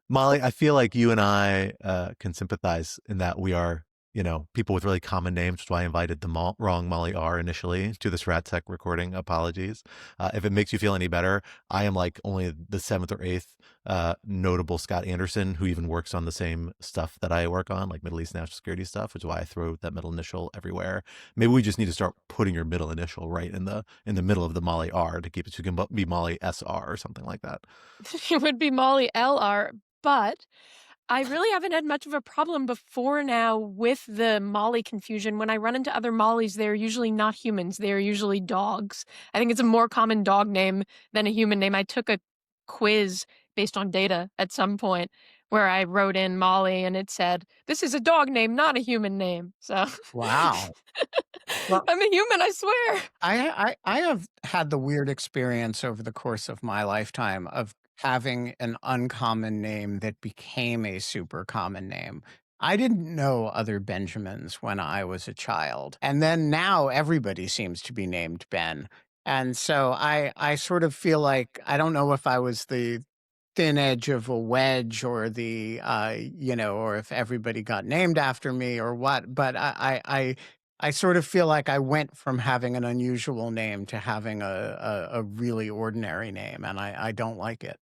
Molly, I feel like you and I can sympathize in that we are, people with really common names, which is why I invited the wrong Molly R initially to this Rat Tech recording. Apologies. If it makes you feel any better, I am like only the seventh or eighth notable Scott Anderson who even works on the same stuff that I work on, like Middle East national security stuff, which is why I throw that middle initial everywhere. Maybe we just need to start putting your middle initial right in the middle of the Molly R to keep it so you can be Molly SR or something like that. It would be Molly LR, but I really haven't had much of a problem before now with the Molly confusion. When I run into other Mollys, they're usually not humans. They're usually dogs. I think it's a more common dog name than a human name. I took a quiz based on data at some point where I wrote in Molly and it said, this is a dog name, not a human name. So Wow. Well, I'm a human, I swear. I have had the weird experience over the course of my lifetime of having an uncommon name that became a super common name. I didn't know other Benjamins when I was a child. And then now everybody seems to be named Ben. And so I sort of feel like, I don't know if I was the thin edge of a wedge or or if everybody got named after me or what, but I sort of feel like I went from having an unusual name to having a really ordinary name, and I don't like it.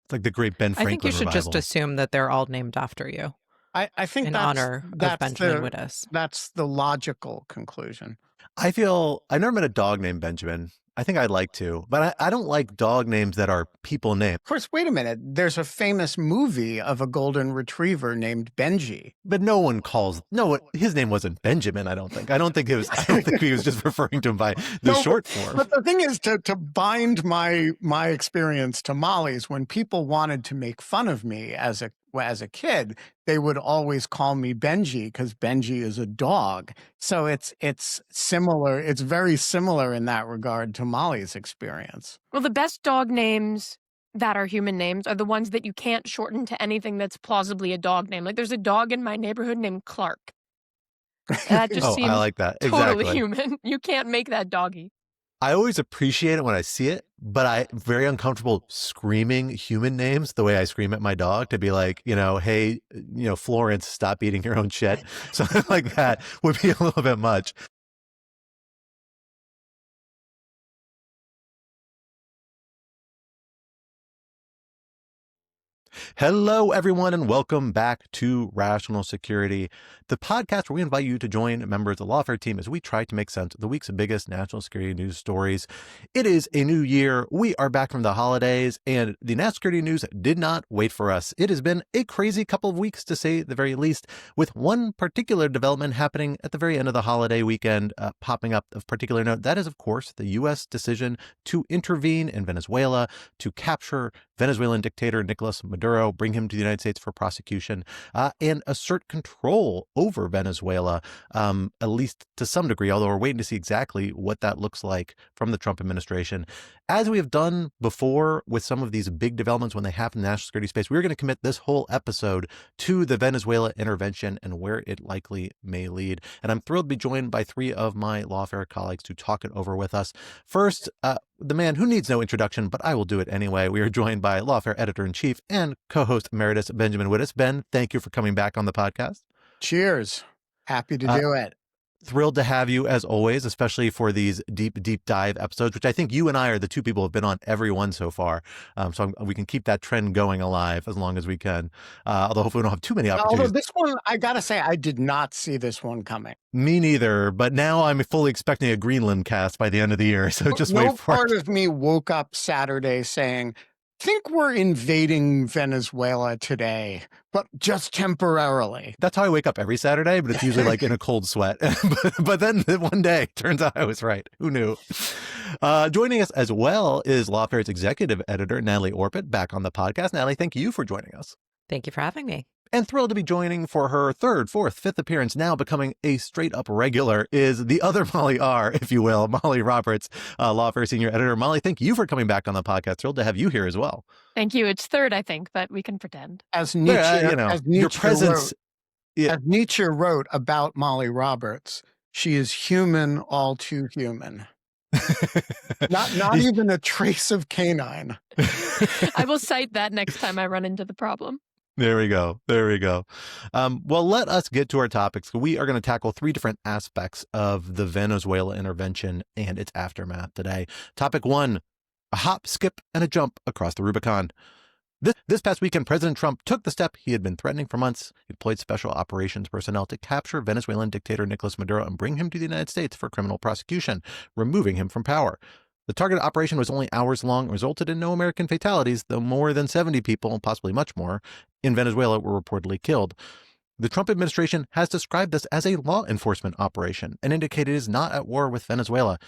It's like the great Ben Franklin I think you should revival. just assume that they're all named after you. I think in that's, honor of Benjamin Wittes. That's the logical conclusion. I've never met a dog named Benjamin. I think I'd like to, but I don't like dog names that are people named. Of course, wait a minute. There's a famous movie of a golden retriever named Benji. But his name wasn't Benjamin, I don't think. I don't think he was just referring to him by the short form. But the thing is, to bind my experience to Molly's, when people wanted to make fun of me as a kid, they would always call me Benji because Benji is a dog. So it's similar. It's very similar in that regard to Molly's experience. Well, the best dog names that are human names are the ones that you can't shorten to anything that's plausibly a dog name. Like there's a dog in my neighborhood named Clark. That just seems I like that. Totally Exactly. human. You can't make that doggy. I always appreciate it when I see it, but I'm very uncomfortable screaming human names the way I scream at my dog to be like, hey, Florence, stop eating your own shit. Something like that would be a little bit much. Hello, everyone, and welcome back to Rational Security, the podcast where we invite you to join members of the Lawfare team as we try to make sense of the week's biggest national security news stories. It is a new year. We are back from the holidays, and the national security news did not wait for us. It has been a crazy couple of weeks, to say the very least, with one particular development happening at the very end of the holiday weekend popping up of particular note. That is, of course, the U.S. decision to intervene in Venezuela to capture Venezuelan dictator Nicolás Maduro, bring him to the United States for prosecution, and assert control over Venezuela, at least to some degree, although we're waiting to see exactly what that looks like from the Trump administration. As we have done before with some of these big developments when they happen in the national security space, we're going to commit this whole episode to the Venezuela intervention and where it likely may lead. And I'm thrilled to be joined by three of my Lawfare colleagues to talk it over with us. First, the man who needs no introduction, but I will do it anyway. We are joined by Lawfare editor-in-chief and co-host emeritus Benjamin Wittes. Ben, thank you for coming back on the podcast. Cheers. Happy to do it. Thrilled to have you as always, especially for these deep dive episodes, which I think you and I are the two people who have been on every one so far. So we can keep that trend going alive as long as we can. Although hopefully we don't have too many opportunities. Although this one, I got to say, I did not see this one coming. Me neither, but now I'm fully expecting a Greenland cast by the end of the year. So just wait for it. No part of me woke up Saturday saying, think we're invading Venezuela today, but just temporarily. That's how I wake up every Saturday, but it's usually like in a cold sweat. but then one day, turns out I was right. Who knew? Joining us as well is Lawfare's executive editor, Natalie Orpett, back on the podcast. Natalie, thank you for joining us. Thank you for having me. And thrilled to be joining for her third, fourth, fifth appearance, now becoming a straight-up regular, is the other Molly R, if you will, Molly Roberts, Lawfare senior editor. Molly, thank you for coming back on the podcast. Thrilled to have you here as well. Thank you. It's third, I think, but we can pretend. As Nietzsche, your presence. As Nietzsche wrote about Molly Roberts, she is human, all too human. Not even a trace of canine. I will cite that next time I run into the problem. There we go. There we go. Well, let us get to our topics. We are going to tackle 3 different aspects of the Venezuela intervention and its aftermath today. Topic 1, a hop, skip, and a jump across the Rubicon. This past weekend, President Trump took the step he had been threatening for months. He deployed special operations personnel to capture Venezuelan dictator Nicolás Maduro and bring him to the United States for criminal prosecution, removing him from power. The targeted operation was only hours long and resulted in no American fatalities, though more than 70 people, possibly much more, in Venezuela were reportedly killed. The Trump administration has described this as a law enforcement operation and indicated it is not at war with Venezuela.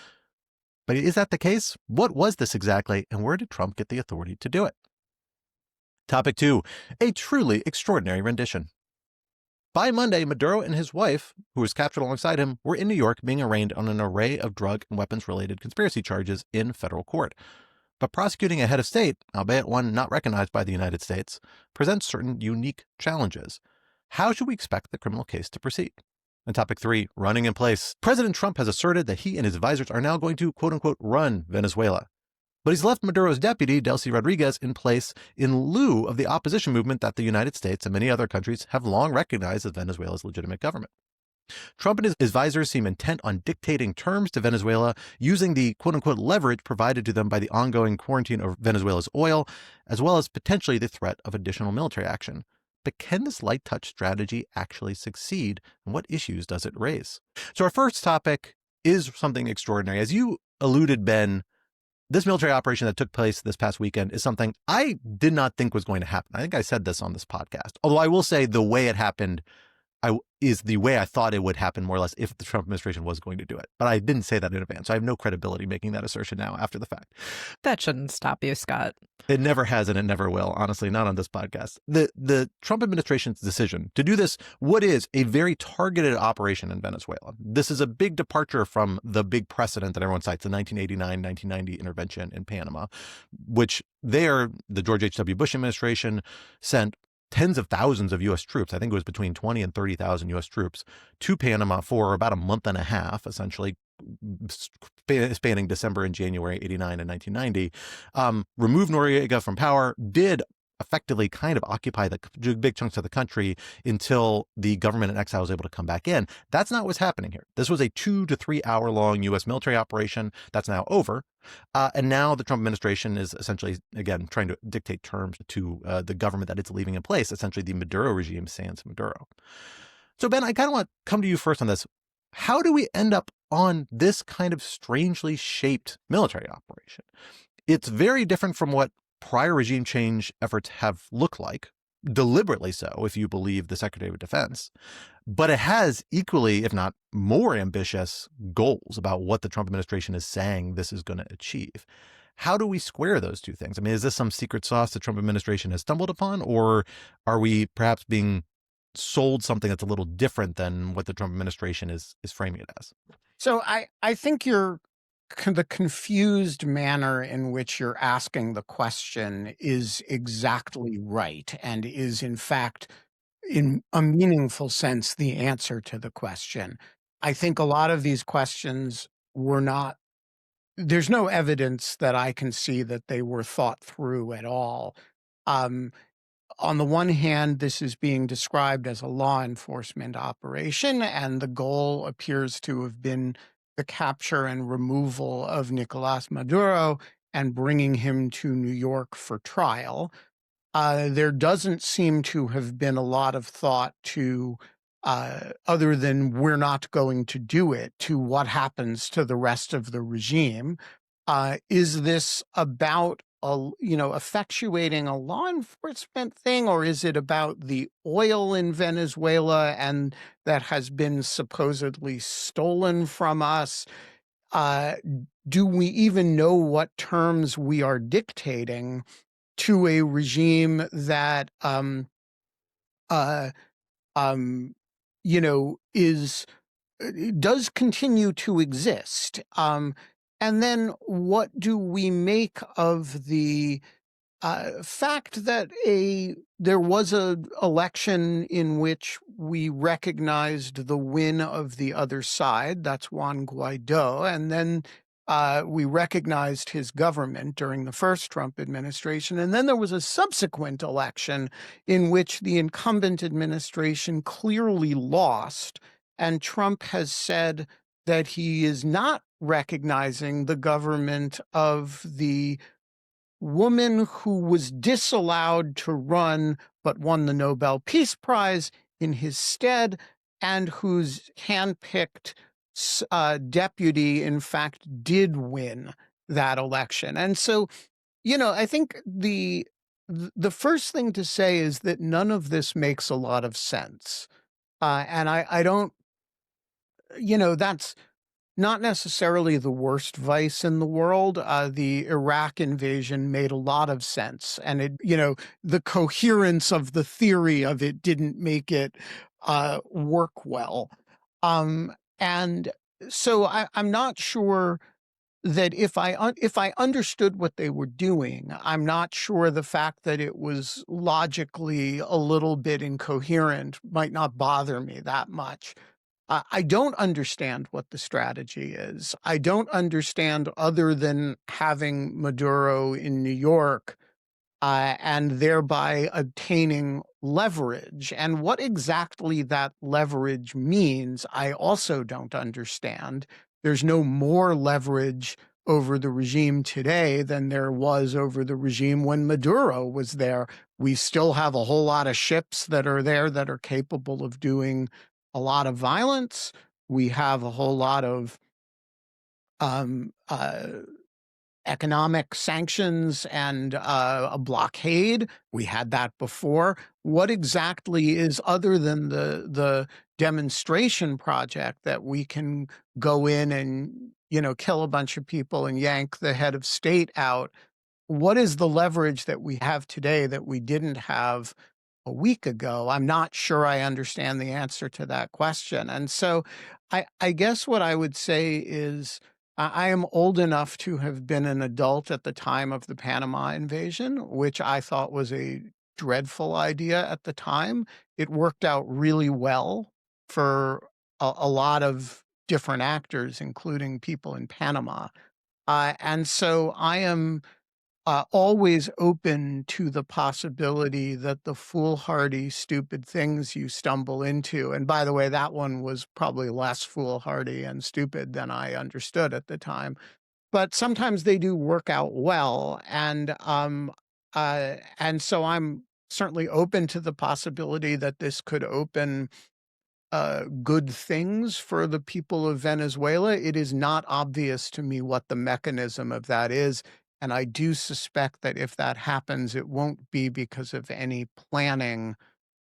But is that the case? What was this exactly, and where did Trump get the authority to do it? Topic 2, a truly extraordinary rendition. By Monday, Maduro and his wife, who was captured alongside him, were in New York being arraigned on an array of drug and weapons-related conspiracy charges in federal court. But prosecuting a head of state, albeit one not recognized by the United States, presents certain unique challenges. How should we expect the criminal case to proceed? And topic 3, running in place. President Trump has asserted that he and his advisors are now going to, quote-unquote, run Venezuela. But he's left Maduro's deputy, Delcy Rodriguez, in place in lieu of the opposition movement that the United States and many other countries have long recognized as Venezuela's legitimate government. Trump and his advisors seem intent on dictating terms to Venezuela using the quote-unquote leverage provided to them by the ongoing quarantine of Venezuela's oil, as well as potentially the threat of additional military action. But can this light touch strategy actually succeed, and what issues does it raise? So our first topic is something extraordinary. As you alluded, Ben, this military operation that took place this past weekend is something I did not think was going to happen. I think I said this on this podcast. Although I will say the way it happened is the way I thought it would happen, more or less, if the Trump administration was going to do it. But I didn't say that in advance. So I have no credibility making that assertion now after the fact. That shouldn't stop you, Scott. It never has and it never will, honestly, not on this podcast. The Trump administration's decision to do this, what is a very targeted operation in Venezuela. This is a big departure from the big precedent that everyone cites, the 1989-1990 intervention in Panama, which the George H.W. Bush administration sent tens of thousands of U.S. troops. I think it was between 20 and 30,000 U.S. troops to Panama for about a month and a half, essentially spanning December and January 89 and 1990, removed Noriega from power, did effectively kind of occupy the big chunks of the country until the government in exile was able to come back in. That's not what's happening here. This was a 2 to 3 hour long U.S. military operation that's now over. And now the Trump administration is essentially, again, trying to dictate terms to the government that it's leaving in place, essentially the Maduro regime sans Maduro. So, Ben, I kind of want to come to you first on this. How do we end up on this kind of strangely shaped military operation? It's very different from what prior regime change efforts have looked like, deliberately so, if you believe the Secretary of Defense. But it has equally, if not more ambitious goals about what the Trump administration is saying this is going to achieve. How do we square those two things? I mean, is this some secret sauce the Trump administration has stumbled upon, or are we perhaps being sold something that's a little different than what the Trump administration is framing it as? So I think the confused manner in which you're asking the question is exactly right and is, in fact, in a meaningful sense, the answer to the question. I think a lot of these questions there's no evidence that I can see that they were thought through at all. On the one hand, this is being described as a law enforcement operation, and the goal appears to have been the capture and removal of Nicolás Maduro and bringing him to New York for trial. There doesn't seem to have been a lot of thought to, other than we're not going to do it, to what happens to the rest of the regime. Is this about effectuating a law enforcement thing, or is it about the oil in Venezuela and that has been supposedly stolen from us? Do we even know what terms we are dictating to a regime that does continue to exist? And then what do we make of the fact that there was an election in which we recognized the win of the other side, that's Juan Guaido, and then We recognized his government during the first Trump administration. And then there was a subsequent election in which the incumbent administration clearly lost. And Trump has said that he is not recognizing the government of the woman who was disallowed to run but won the Nobel Peace Prize in his stead, and whose handpicked deputy, in fact, did win that election. And so, I think the first thing to say is that none of this makes a lot of sense. And I don't, that's not necessarily the worst vice in the world. The Iraq invasion made a lot of sense. And the coherence of the theory of it didn't make it work well. And so I'm not sure that if I understood what they were doing, I'm not sure the fact that it was logically a little bit incoherent might not bother me that much. I don't understand what the strategy is. I don't understand, other than having Maduro in New York and thereby obtaining leverage. And what exactly that leverage means, I also don't understand. There's no more leverage over the regime today than there was over the regime when Maduro was there. We still have a whole lot of ships that are there that are capable of doing a lot of violence. We have a whole lot of economic sanctions and a blockade. We had that before. What exactly is, other than the demonstration project that we can go in and kill a bunch of people and yank the head of state out? What is the leverage that we have today that we didn't have a week ago? I'm not sure I understand the answer to that question. And so I guess what I would say is I am old enough to have been an adult at the time of the Panama invasion, which I thought was a dreadful idea at the time. It worked out really well for a lot of different actors, including people in Panama. And so I am always open to the possibility that the foolhardy, stupid things you stumble into, and by the way, that one was probably less foolhardy and stupid than I understood at the time, but sometimes they do work out well. And so I'm certainly open to the possibility that this could open good things for the people of Venezuela. It is not obvious to me what the mechanism of that is. And I do suspect that if that happens, it won't be because of any planning,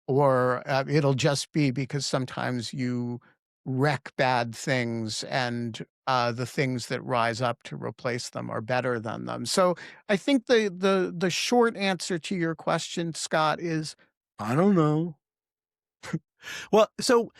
or it'll just be because sometimes you wreck bad things and the things that rise up to replace them are better than them. So I think the short answer to your question, Scott, is I don't know. Well, so,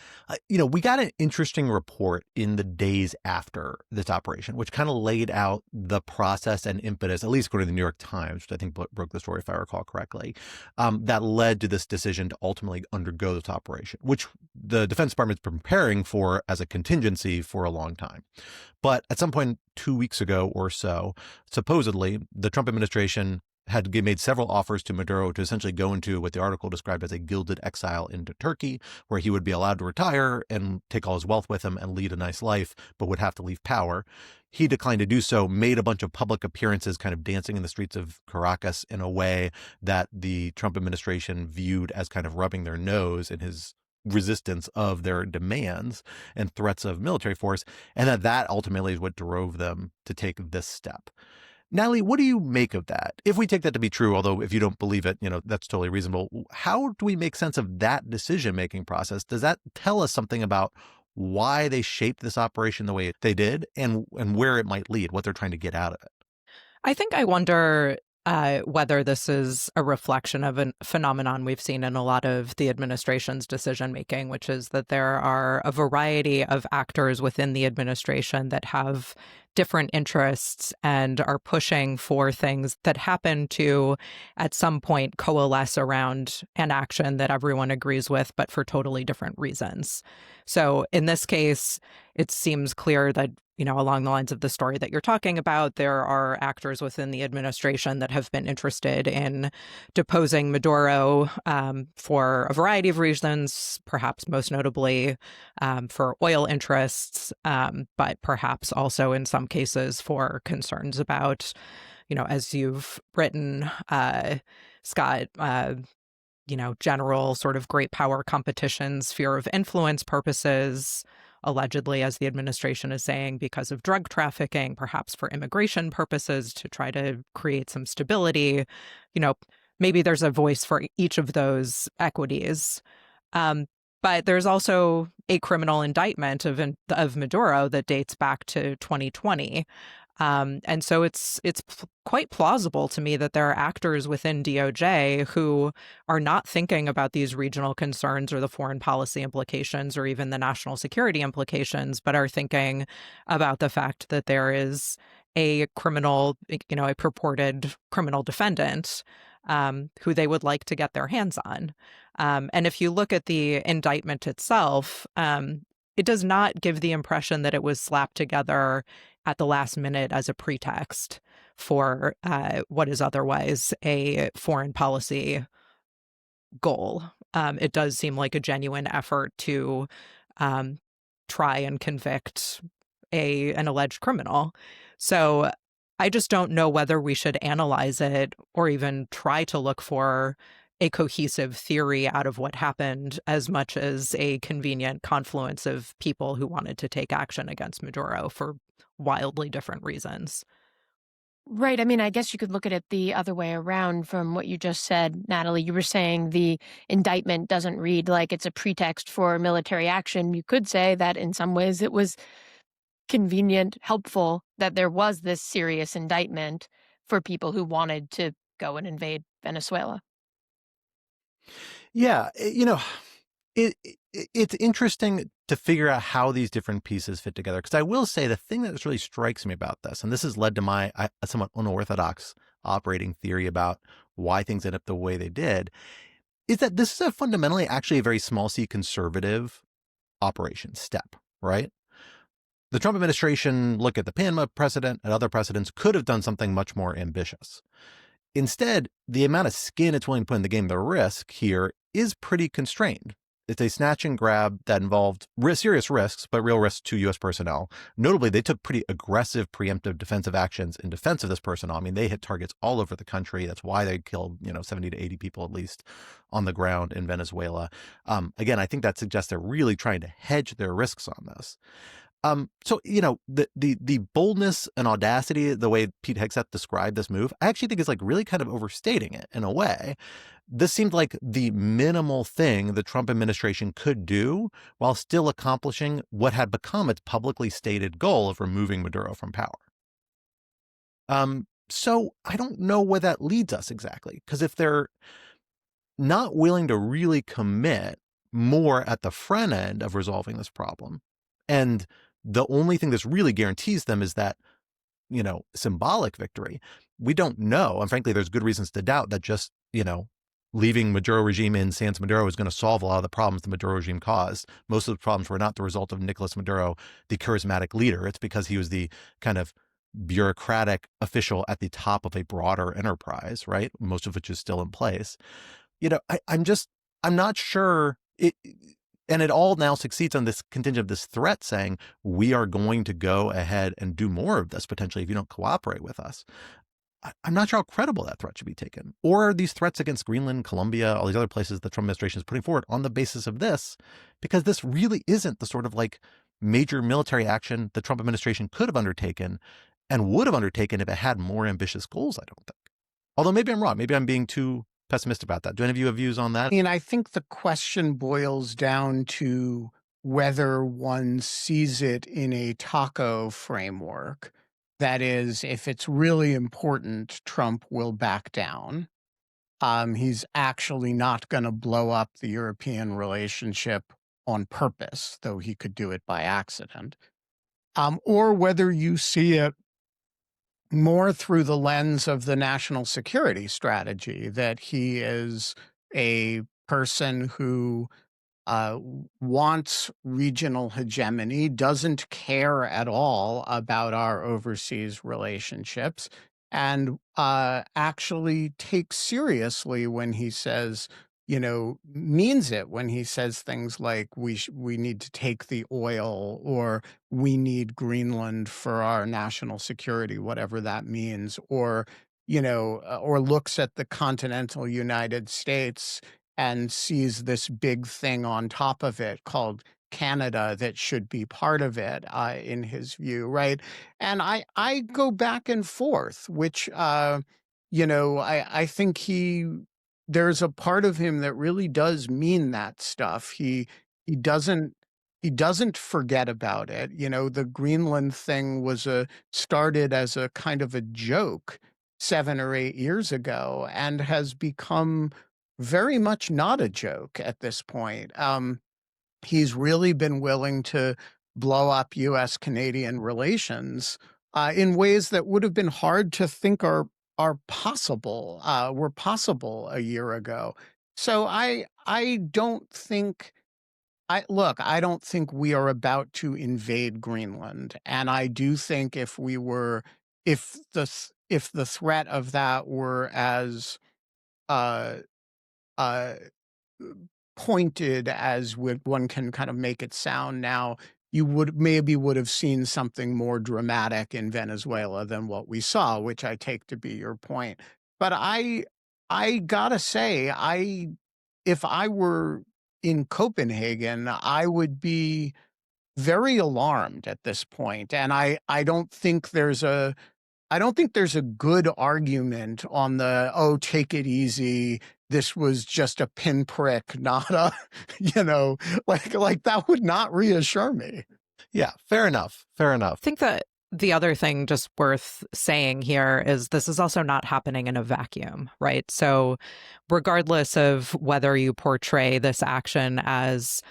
we got an interesting report in the days after this operation, which kind of laid out the process and impetus, at least according to the New York Times, which I think broke the story, if I recall correctly, that led to this decision to ultimately undergo this operation, which the Defense Department is preparing for as a contingency for a long time. But at some point 2 weeks ago or so, supposedly, the Trump administration had made several offers to Maduro to essentially go into what the article described as a gilded exile into Turkey, where he would be allowed to retire and take all his wealth with him and lead a nice life, but would have to leave power. He declined to do so, made a bunch of public appearances kind of dancing in the streets of Caracas in a way that the Trump administration viewed as kind of rubbing their nose in his resistance of their demands and threats of military force, and that ultimately is what drove them to take this step. Natalie, what do you make of that? If we take that to be true, although if you don't believe it, that's totally reasonable. How do we make sense of that decision-making process? Does that tell us something about why they shaped this operation the way they did and where it might lead, what they're trying to get out of it? I think I wonder whether this is a reflection of a phenomenon we've seen in a lot of the administration's decision-making, which is that there are a variety of actors within the administration that have different interests and are pushing for things that happen to, at some point, coalesce around an action that everyone agrees with, but for totally different reasons. So in this case, it seems clear that along the lines of the story that you're talking about, there are actors within the administration that have been interested in deposing Maduro for a variety of reasons, perhaps most notably for oil interests, but perhaps also in some cases for concerns about, as you've written, Scott, general sort of great power competition, sphere of influence purposes, allegedly, as the administration is saying, because of drug trafficking, perhaps for immigration purposes to try to create some stability. Maybe there's a voice for each of those equities. But there's also a criminal indictment of Maduro that dates back to 2020. And so it's quite plausible to me that there are actors within DOJ who are not thinking about these regional concerns or the foreign policy implications or even the national security implications, but are thinking about the fact that there is a criminal, a purported criminal defendant who they would like to get their hands on. And if you look at the indictment itself, it does not give the impression that it was slapped together at the last minute as a pretext for what is otherwise a foreign policy goal. It does seem like a genuine effort to try and convict an alleged criminal. So I just don't know whether we should analyze it or even try to look for a cohesive theory out of what happened as much as a convenient confluence of people who wanted to take action against Maduro for wildly different reasons. Right. I mean, I guess you could look at it the other way around from what you just said, Natalie. You were saying the indictment doesn't read like it's a pretext for military action. You could say that in some ways it was convenient, helpful that there was this serious indictment for people who wanted to go and invade Venezuela. Yeah, it's interesting to figure out how these different pieces fit together. Because I will say the thing that really strikes me about this, and this has led to my somewhat unorthodox operating theory about why things end up the way they did, is that this is fundamentally actually a very small c conservative operation step, right? The Trump administration, look at the Panama precedent and other precedents, could have done something much more ambitious. Instead, the amount of skin it's willing to put in the game, the risk here is pretty constrained. It's a snatch and grab that involved serious risks, but real risks to U.S. personnel. Notably, they took pretty aggressive preemptive defensive actions in defense of this personnel. I mean, they hit targets all over the country. That's why they killed, 70 to 80 people at least on the ground in Venezuela. Again, I think that suggests they're really trying to hedge their risks on this. So, the boldness and audacity, the way Pete Hegseth described this move, I actually think is really kind of overstating it in a way. This seemed like the minimal thing the Trump administration could do while still accomplishing what had become its publicly stated goal of removing Maduro from power. So I don't know where that leads us exactly, because if they're not willing to really commit more at the front end of resolving this problem, and the only thing this really guarantees them is that, symbolic victory, we don't know. And frankly, there's good reasons to doubt that just, leaving Maduro regime in sans Maduro is going to solve a lot of the problems the Maduro regime caused. Most of the problems were not the result of Nicolás Maduro, the charismatic leader. It's because he was the kind of bureaucratic official at the top of a broader enterprise, right? Most of which is still in place. I'm not sure it. And it all now succeeds on this contingent of this threat saying, we are going to go ahead and do more of this potentially if you don't cooperate with us. I'm not sure how credible that threat should be taken. Or are these threats against Greenland, Colombia, all these other places the Trump administration is putting forward on the basis of this? Because this really isn't the sort of major military action the Trump administration could have undertaken and would have undertaken if it had more ambitious goals, I don't think. Although maybe I'm wrong. Maybe I'm being too pessimistic about that. Do any of you have views on that? I think the question boils down to whether one sees it in a taco framework. That is, if it's really important, Trump will back down. He's actually not going to blow up the European relationship on purpose, though he could do it by accident. Or whether you see it more through the lens of the national security strategy, that he is a person who wants regional hegemony, doesn't care at all about our overseas relationships, and actually takes seriously when he says, means it when he says things like we need to take the oil, or we need Greenland for our national security, whatever that means, or or looks at the continental United States and sees this big thing on top of it called Canada that should be part of it, in his view, right? And I go back and forth, which I think there's a part of him that really does mean that stuff. He doesn't he doesn't forget about it. The Greenland thing was started as a kind of a joke 7 or 8 years ago and has become very much not a joke at this point. He's really been willing to blow up U.S.-Canadian relations in ways that would have been hard to think were possible a year ago. So I don't think I don't think we are about to invade Greenland, and I do think if the threat of that were as uh, uh, pointed as one can kind of make it sound now, you would have seen something more dramatic in Venezuela than what we saw, which I take to be your point. But I gotta say, if I were in Copenhagen, I would be very alarmed at this point, and I don't think there's a good argument on the, oh, take it easy, this was just a pinprick, not a, like that would not reassure me. Yeah, fair enough. I think that the other thing just worth saying here is this is also not happening in a vacuum, right? So regardless of whether you portray this action as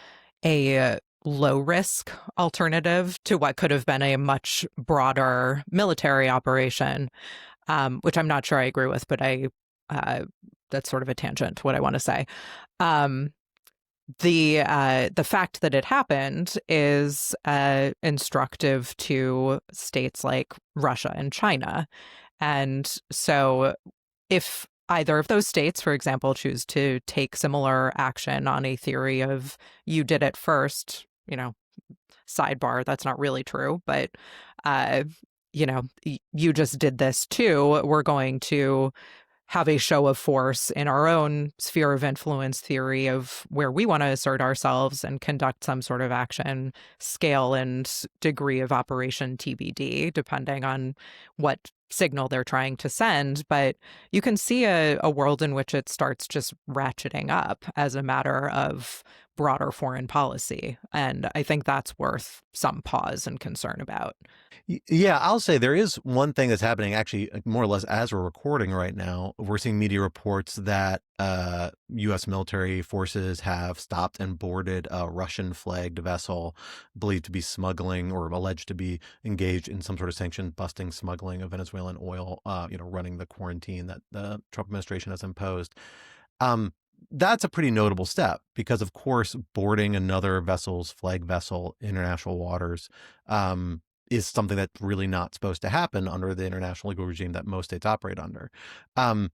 a low-risk alternative to what could have been a much broader military operation, which I'm not sure I agree with, but that's sort of a tangent, what I want to say. The fact that it happened is instructive to states like Russia and China. And so if either of those states, for example, choose to take similar action on a theory of you did it first, sidebar, that's not really true, but, you just did this too, we're going to have a show of force in our own sphere of influence theory of where we want to assert ourselves and conduct some sort of action, scale and degree of operation TBD, depending on what signal they're trying to send. But you can see a world in which it starts just ratcheting up as a matter of broader foreign policy. And I think that's worth some pause and concern about. Yeah, I'll say there is one thing that's happening actually more or less as we're recording right now. We're seeing media reports that U.S. military forces have stopped and boarded a Russian-flagged vessel believed to be smuggling or alleged to be engaged in some sort of sanction-busting smuggling of Venezuelan oil, running the quarantine that the Trump administration has imposed. That's a pretty notable step because, of course, boarding another flag vessel, international waters, is something that's really not supposed to happen under the international legal regime that most states operate under. And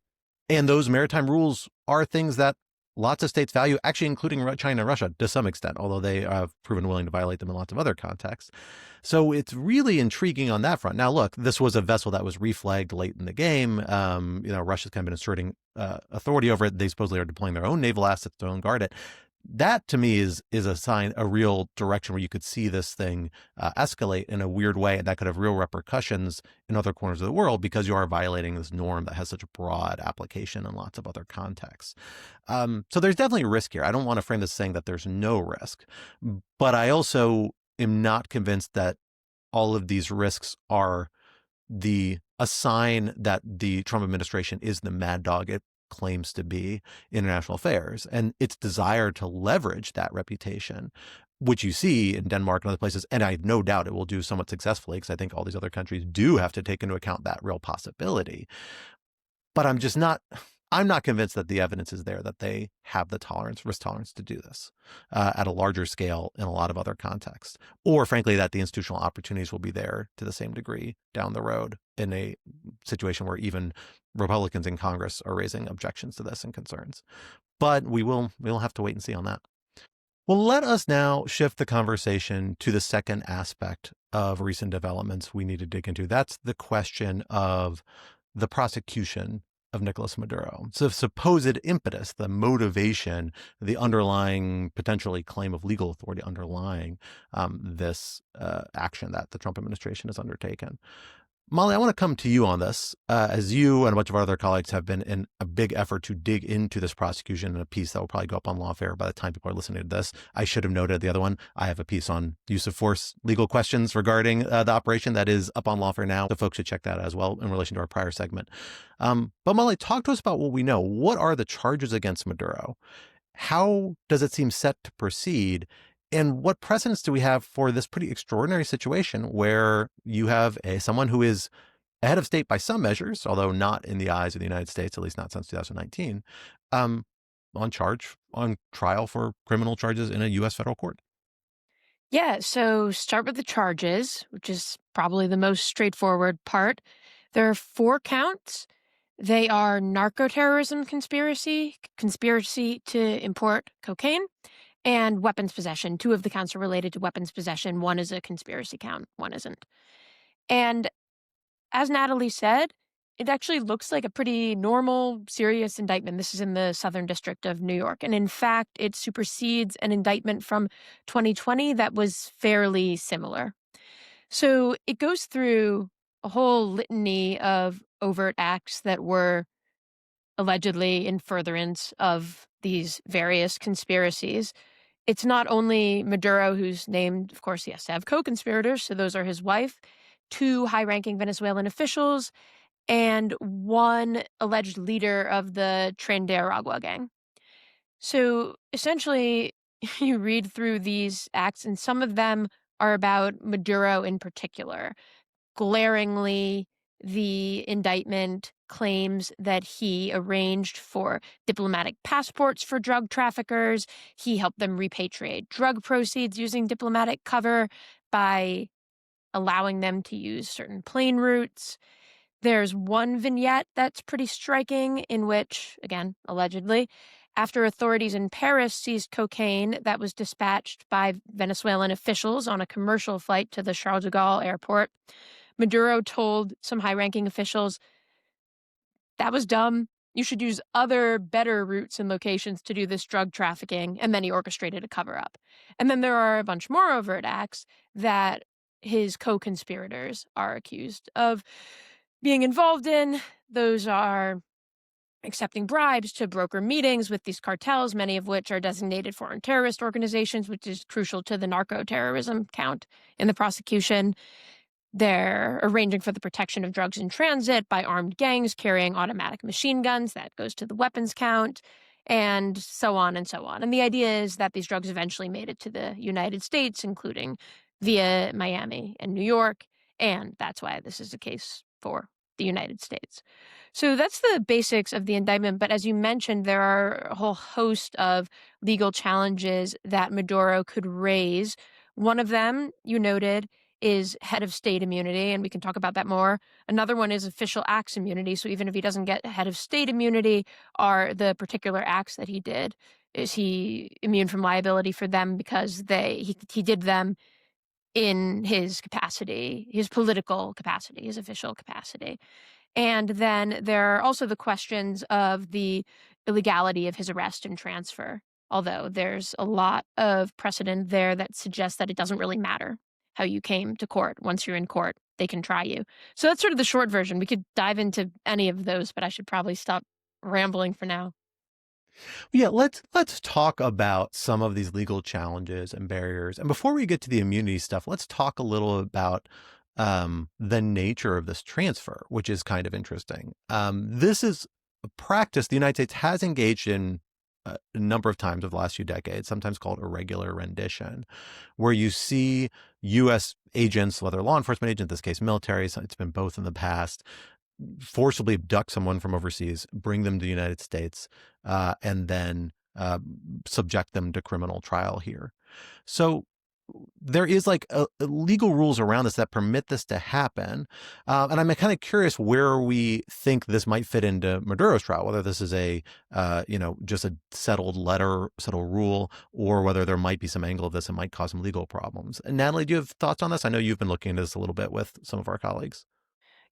those maritime rules are things that lots of states value, actually including China and Russia to some extent, although they have proven willing to violate them in lots of other contexts. So it's really intriguing on that front. Now, look, this was a vessel that was reflagged late in the game. Russia's kind of been asserting authority over it. They supposedly are deploying their own naval assets to own guard it. That, to me, is a sign, a real direction where you could see this thing escalate in a weird way, and that could have real repercussions in other corners of the world because you are violating this norm that has such a broad application in lots of other contexts. So there's definitely a risk here. I don't want to frame this saying that there's no risk, but I also am not convinced that all of these risks are a sign that the Trump administration is the mad dog it claims to be in international affairs, and its desire to leverage that reputation, which you see in Denmark and other places. And I have no doubt it will do somewhat successfully because I think all these other countries do have to take into account that real possibility. But I'm just not I'm not convinced that the evidence is there that they have the risk tolerance to do this at a larger scale in a lot of other contexts, or frankly, that the institutional opportunities will be there to the same degree down the road in a situation where even Republicans in Congress are raising objections to this and concerns. But we'll have to wait and see on that. Well, let us now shift the conversation to the second aspect of recent developments we need to dig into. That's the question of the prosecution of Nicolás Maduro. So the supposed impetus, the motivation, the underlying potentially claim of legal authority underlying this action that the Trump administration has undertaken. Molly, I want to come to you on this, as you and a bunch of our other colleagues have been in a big effort to dig into this prosecution in a piece that will probably go up on Lawfare by the time people are listening to this. I should have noted the other one. I have a piece on use of force legal questions regarding the operation that is up on Lawfare now. So folks should check that out as well in relation to our prior segment. But Molly, talk to us about what we know. What are the charges against Maduro? How does it seem set to proceed? And what precedents do we have for this pretty extraordinary situation where you have someone who is a head of state by some measures, although not in the eyes of the United States, at least not since 2019, on trial for criminal charges in a U.S. federal court? Yeah, so start with the charges, which is probably the most straightforward part. There are 4 counts. They are narco-terrorism conspiracy to import cocaine, and weapons possession. 2 of the counts are related to weapons possession. One is a conspiracy count, one isn't. And as Natalie said, it actually looks like a pretty normal, serious indictment. This is in the Southern District of New York. And in fact, it supersedes an indictment from 2020 that was fairly similar. So it goes through a whole litany of overt acts that were allegedly in furtherance of these various conspiracies. It's not only Maduro who's named, of course, he has to have co-conspirators, so those are his wife, 2 high-ranking Venezuelan officials, and 1 alleged leader of the Tren de Aragua gang. So essentially, you read through these acts, and some of them are about Maduro in particular. Glaringly, the indictment claims that he arranged for diplomatic passports for drug traffickers. He helped them repatriate drug proceeds using diplomatic cover by allowing them to use certain plane routes. There's one vignette that's pretty striking in which, again, allegedly, after authorities in Paris seized cocaine that was dispatched by Venezuelan officials on a commercial flight to the Charles de Gaulle airport, Maduro told some high-ranking officials, that was dumb. You should use other, better routes and locations to do this drug trafficking. And then he orchestrated a cover-up. And then there are a bunch more overt acts that his co-conspirators are accused of being involved in. Those are accepting bribes to broker meetings with these cartels, many of which are designated foreign terrorist organizations, which is crucial to the narco-terrorism count in the prosecution. They're arranging for the protection of drugs in transit by armed gangs carrying automatic machine guns. That goes to the weapons count, and so on and so on. And the idea is that these drugs eventually made it to the United States, including via Miami and New York, and that's why this is a case for the United States. So that's the basics of the indictment. But as you mentioned, there are a whole host of legal challenges that Maduro could raise. One of them, you noted, is head of state immunity, and we can talk about that more. Another one is official acts immunity. So even if he doesn't get head of state immunity, are the particular acts that he did, is he immune from liability for them because he did them in his capacity, his political capacity, his official capacity. And then there are also the questions of the illegality of his arrest and transfer, although there's a lot of precedent there that suggests that it doesn't really matter how you came to court. Once you're in court, they can try you. So that's sort of the short version. We could dive into any of those, but I should probably stop rambling for now. Yeah, let's talk about some of these legal challenges and barriers. And before we get to the immunity stuff, let's talk a little about the nature of this transfer, which is kind of interesting. This is a practice the United States has engaged in a number of times over the last few decades, sometimes called irregular rendition, where you see U.S. agents, whether law enforcement agents, in this case military, so it's been both in the past, forcibly abduct someone from overseas, bring them to the United States, and then subject them to criminal trial here. So there is like legal rules around this that permit this to happen. And I'm kind of curious where we think this might fit into Maduro's trial, whether this is a, just a settled rule, or whether there might be some angle of this that might cause some legal problems. And Natalie, do you have thoughts on this? I know you've been looking into this a little bit with some of our colleagues.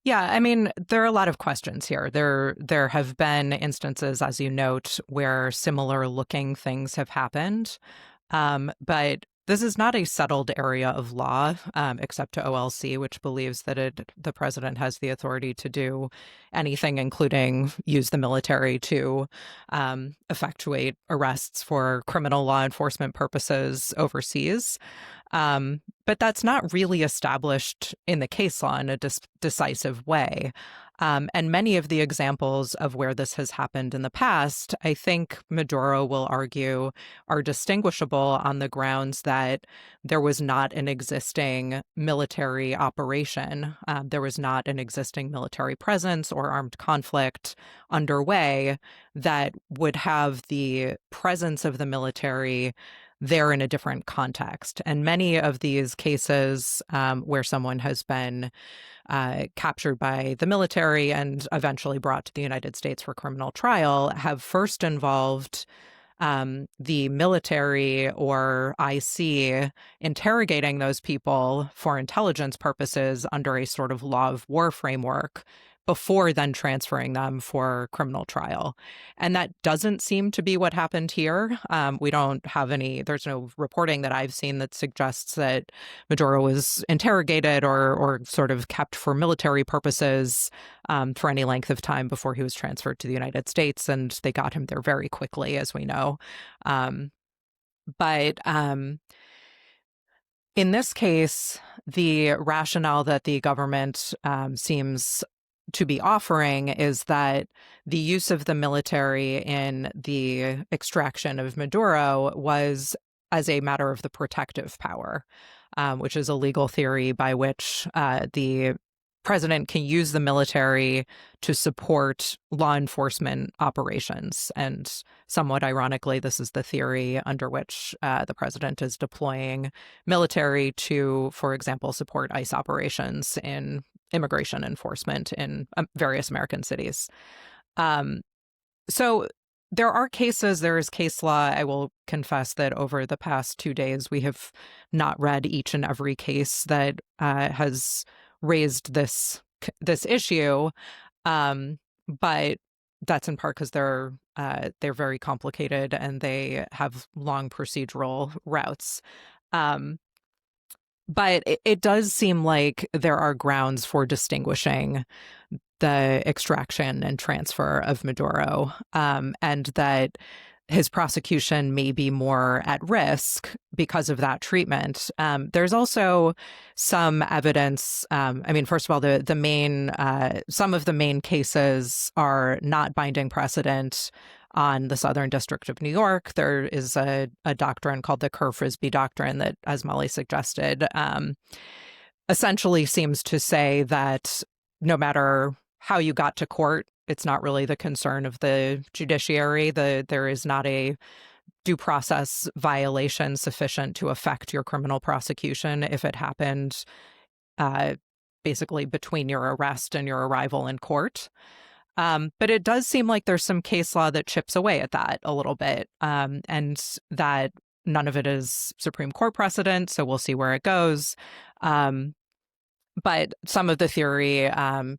Yeah, I mean, there are a lot of questions here. There have been instances, as you note, where similar looking things have happened. But this is not a settled area of law, except to OLC, which believes that the president has the authority to do anything, including use the military to effectuate arrests for criminal law enforcement purposes overseas. But that's not really established in the case law in a decisive way. And many of the examples of where this has happened in the past, I think Maduro will argue, are distinguishable on the grounds that there was not an existing military operation. There was not an existing military presence or armed conflict underway that would have the presence of the military there in a different context. And many of these cases where someone has been captured by the military and eventually brought to the United States for criminal trial have first involved the military or IC interrogating those people for intelligence purposes under a sort of law of war framework before then transferring them for criminal trial. And that doesn't seem to be what happened here. We don't have there's no reporting that I've seen that suggests that Maduro was interrogated or sort of kept for military purposes for any length of time before he was transferred to the United States. And they got him there very quickly, as we know. But in this case, the rationale that the government seems to be offering is that the use of the military in the extraction of Maduro was as a matter of the protective power, which is a legal theory by which the president can use the military to support law enforcement operations. And somewhat ironically, this is the theory under which the president is deploying military to, for example, support ICE operations in immigration enforcement in various American cities. So there is case law. I will confess that over the past 2 days, we have not read each and every case that has raised this issue. But that's in part because they're very complicated and they have long procedural routes. But it does seem like there are grounds for distinguishing the extraction and transfer of Maduro, and that his prosecution may be more at risk because of that treatment. There's also some evidence. First of all, some of the main cases are not binding precedent on the Southern District of New York. There is a doctrine called the Kerr-Frisbee doctrine that, as Molly suggested, essentially seems to say that no matter how you got to court, it's not really the concern of the judiciary. There is not a due process violation sufficient to affect your criminal prosecution if it happened basically between your arrest and your arrival in court. But it does seem like there's some case law that chips away at that a little bit, and that none of it is Supreme Court precedent, so we'll see where it goes. But some of the theory,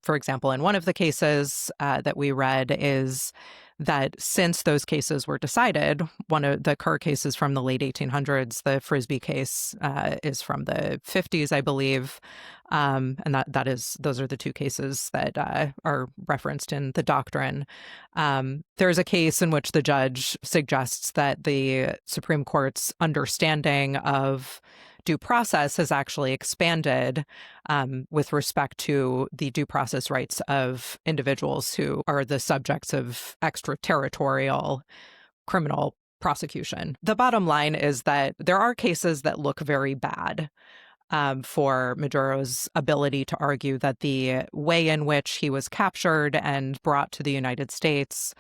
for example, in one of the cases that we read is that since those cases were decided, one of the Kerr cases from the late 1800s, the Frisbee case is from the 50s, I believe. And those are the two cases that are referenced in the doctrine. There's a case in which the judge suggests that the Supreme Court's understanding of due process has actually expanded with respect to the due process rights of individuals who are the subjects of extraterritorial criminal prosecution. The bottom line is that there are cases that look very bad. for Maduro's ability to argue that the way in which he was captured and brought to the United States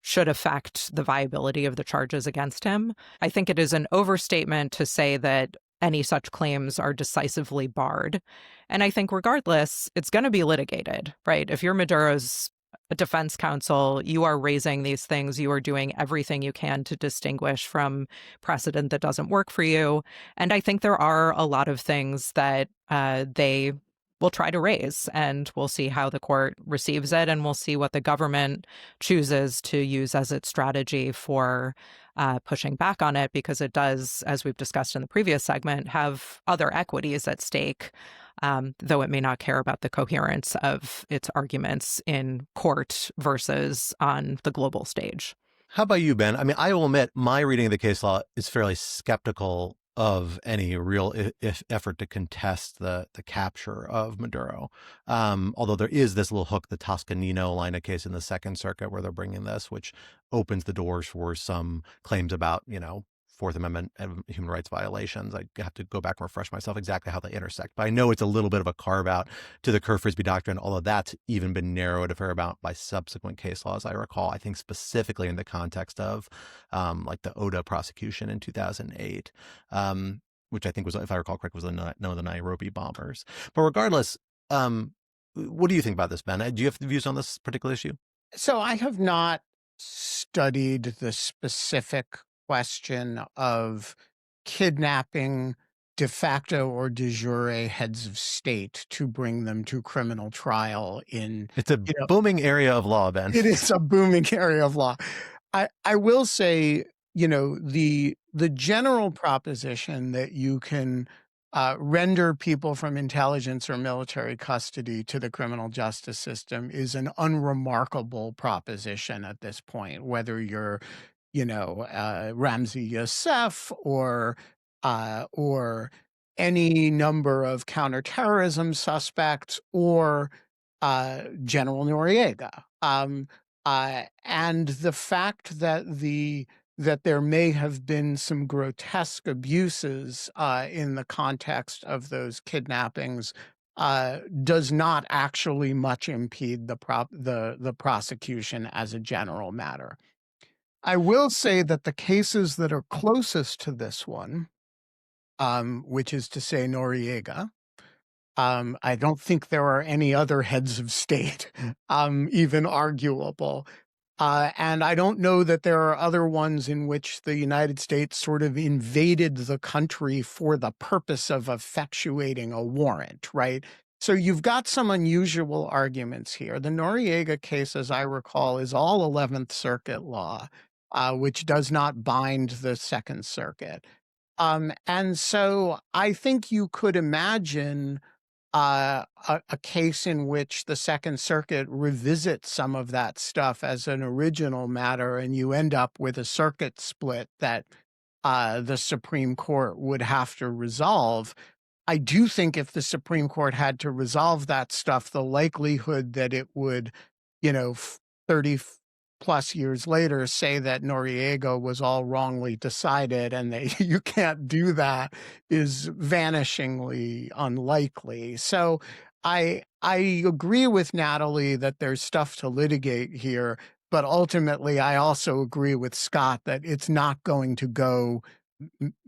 should affect the viability of the charges against him. I think it is an overstatement to say that any such claims are decisively barred. And I think regardless, it's going to be litigated, right? If you're Maduro's defense counsel, you are raising these things. You are doing everything you can to distinguish from precedent that doesn't work for you. And I think there are a lot of things that they will try to raise, and we'll see how the court receives it, and we'll see what the government chooses to use as its strategy for pushing back on it, because it does, as we've discussed in the previous segment, have other equities at stake, though it may not care about the coherence of its arguments in court versus on the global stage. How about you, Ben? I mean, I will admit my reading of the case law is fairly skeptical of any real effort to contest the capture of Maduro. Although there is this little hook, the Toscanino line of case in the Second Circuit where they're bringing this, which opens the doors for some claims about, Fourth Amendment and human rights violations. I have to go back and refresh myself exactly how they intersect. But I know it's a little bit of a carve out to the Kerr-Frisbee doctrine, although that's even been narrowed a fair amount by subsequent case laws, I recall. I think specifically in the context of like the Oda prosecution in 2008, which I think was, if I recall correctly, was the Nairobi bombers. But regardless, what do you think about this, Ben? Do you have views on this particular issue? So I have not studied the specific question of kidnapping de facto or de jure heads of state to bring them to criminal trial in... It's a booming area of law, Ben. It is a booming area of law. I will say, the general proposition that you can render people from intelligence or military custody to the criminal justice system is an unremarkable proposition at this point, whether you're Ramzi Youssef or any number of counterterrorism suspects or General Noriega. And the fact that there may have been some grotesque abuses in the context of those kidnappings does not actually much impede the prosecution as a general matter. I will say that the cases that are closest to this one, which is to say Noriega, I don't think there are any other heads of state even arguable. And I don't know that there are other ones in which the United States sort of invaded the country for the purpose of effectuating a warrant, right? So you've got some unusual arguments here. The Noriega case, as I recall, is all 11th Circuit law, which does not bind the Second Circuit. And so I think you could imagine a case in which the Second Circuit revisits some of that stuff as an original matter, and you end up with a circuit split that the Supreme Court would have to resolve. I do think if the Supreme Court had to resolve that stuff, the likelihood that it would, 30 plus years later say that Noriega was all wrongly decided and that you can't do that is vanishingly unlikely. So I agree with Natalie that there's stuff to litigate here, but ultimately I also agree with Scott that it's not going to go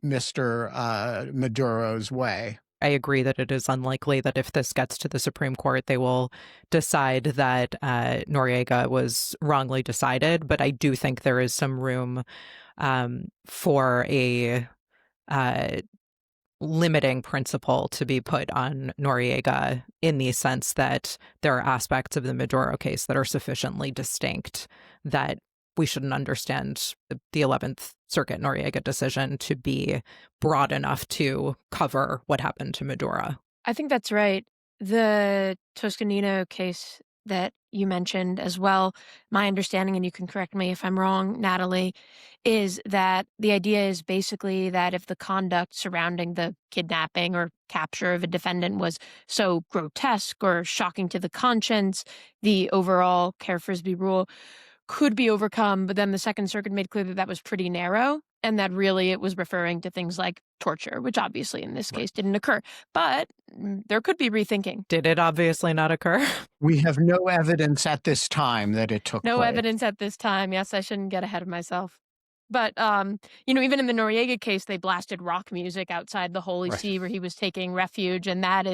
Mr. Maduro's way. I agree that it is unlikely that if this gets to the Supreme Court, they will decide that Noriega was wrongly decided. But I do think there is some room for a limiting principle to be put on Noriega in the sense that there are aspects of the Maduro case that are sufficiently distinct that we shouldn't understand the 11th Circuit Noriega decision to be broad enough to cover what happened to Maduro. I think that's right. The Toscanino case that you mentioned as well, my understanding, and you can correct me if I'm wrong, Natalie, is that the idea is basically that if the conduct surrounding the kidnapping or capture of a defendant was so grotesque or shocking to the conscience, the overall Kerr-Frisbee rule could be overcome, but then the Second Circuit made clear that that was pretty narrow. and that really it was referring to things like torture, which obviously in this case didn't occur. But there could be rethinking. Did it obviously not occur? We have no evidence at this time that it took No place. evidence at this time. Yes, I shouldn't get ahead of myself. But, even in the Noriega case, they blasted rock music outside the Holy Right. See where he was taking refuge, and that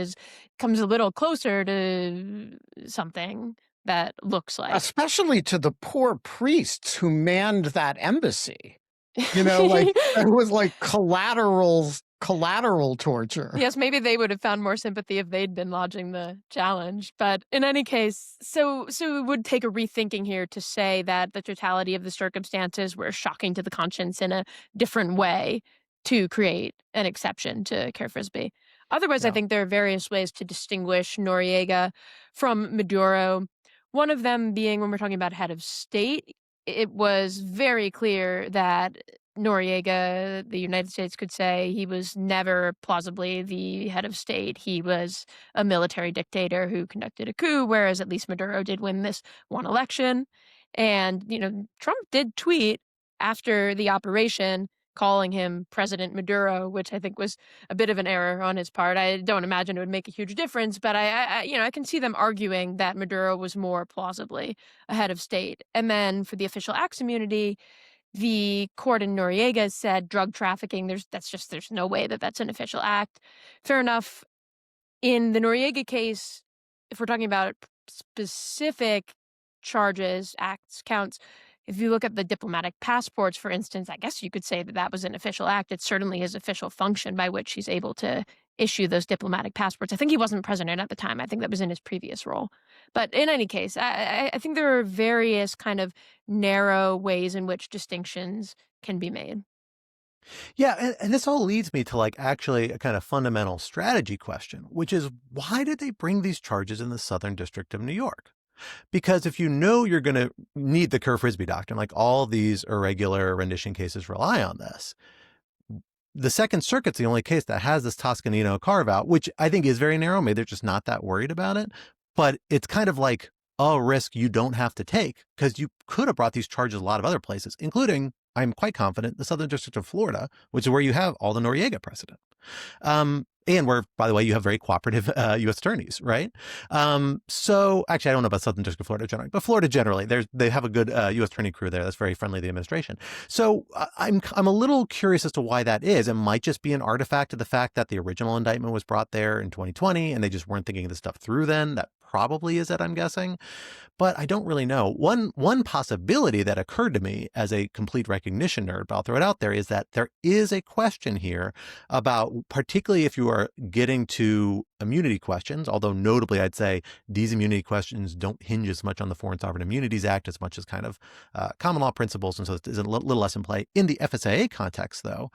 comes a little closer to something that looks like. Especially to the poor priests who manned that embassy. It was like collateral torture. Yes, maybe they would have found more sympathy if they'd been lodging the challenge. But in any case, so it would take a rethinking here to say that the totality of the circumstances were shocking to the conscience in a different way to create an exception to Care Frisbee. Otherwise, I Yeah. think there are various ways to distinguish Noriega from Maduro. One of them being when we're talking about head of state, it was very clear that Noriega, the United States could say he was never plausibly the head of state. He was a military dictator who conducted a coup, whereas at least Maduro did win this one election. And, Trump did tweet after the operation calling him President Maduro, which I think was a bit of an error on his part. I don't imagine it would make a huge difference, but I can see them arguing that Maduro was more plausibly a head of state. And then for the official acts immunity, the court in Noriega said drug trafficking, there's no way that that's an official act. Fair enough. In the Noriega case, if we're talking about specific charges, acts, counts, if you look at the diplomatic passports, for instance, I guess you could say that that was an official act. It certainly his official function by which he's able to issue those diplomatic passports. I think he wasn't president at the time. I think that was in his previous role. But in any case, I think there are various kind of narrow ways in which distinctions can be made. Yeah, and this all leads me to actually a kind of fundamental strategy question, which is why did they bring these charges in the Southern District of New York? Because if you know you're going to need the Kerr-Frisbee doctrine, like all these irregular rendition cases rely on this, the Second Circuit's the only case that has this Toscanino carve-out, which I think is very narrow. Maybe they're just not that worried about it. But it's kind of like a risk you don't have to take because you could have brought these charges a lot of other places, including, I'm quite confident, the Southern District of Florida, which is where you have all the Noriega precedent. And where, by the way, you have very cooperative U.S. attorneys, right? So actually, I don't know about Southern District of Florida generally, but Florida generally, they have a good U.S. attorney crew there that's very friendly to the administration. So I'm a little curious as to why that is. It might just be an artifact of the fact that the original indictment was brought there in 2020 and they just weren't thinking of this stuff through then. That probably is it, I'm guessing. But I don't really know. One possibility that occurred to me as a complete recognition nerd, but I'll throw it out there, is that there is a question here about, particularly if you are getting to immunity questions, although notably I'd say these immunity questions don't hinge as much on the Foreign Sovereign Immunities Act as much as kind of common law principles, and so there's a little less in play. In the FSIA context, though,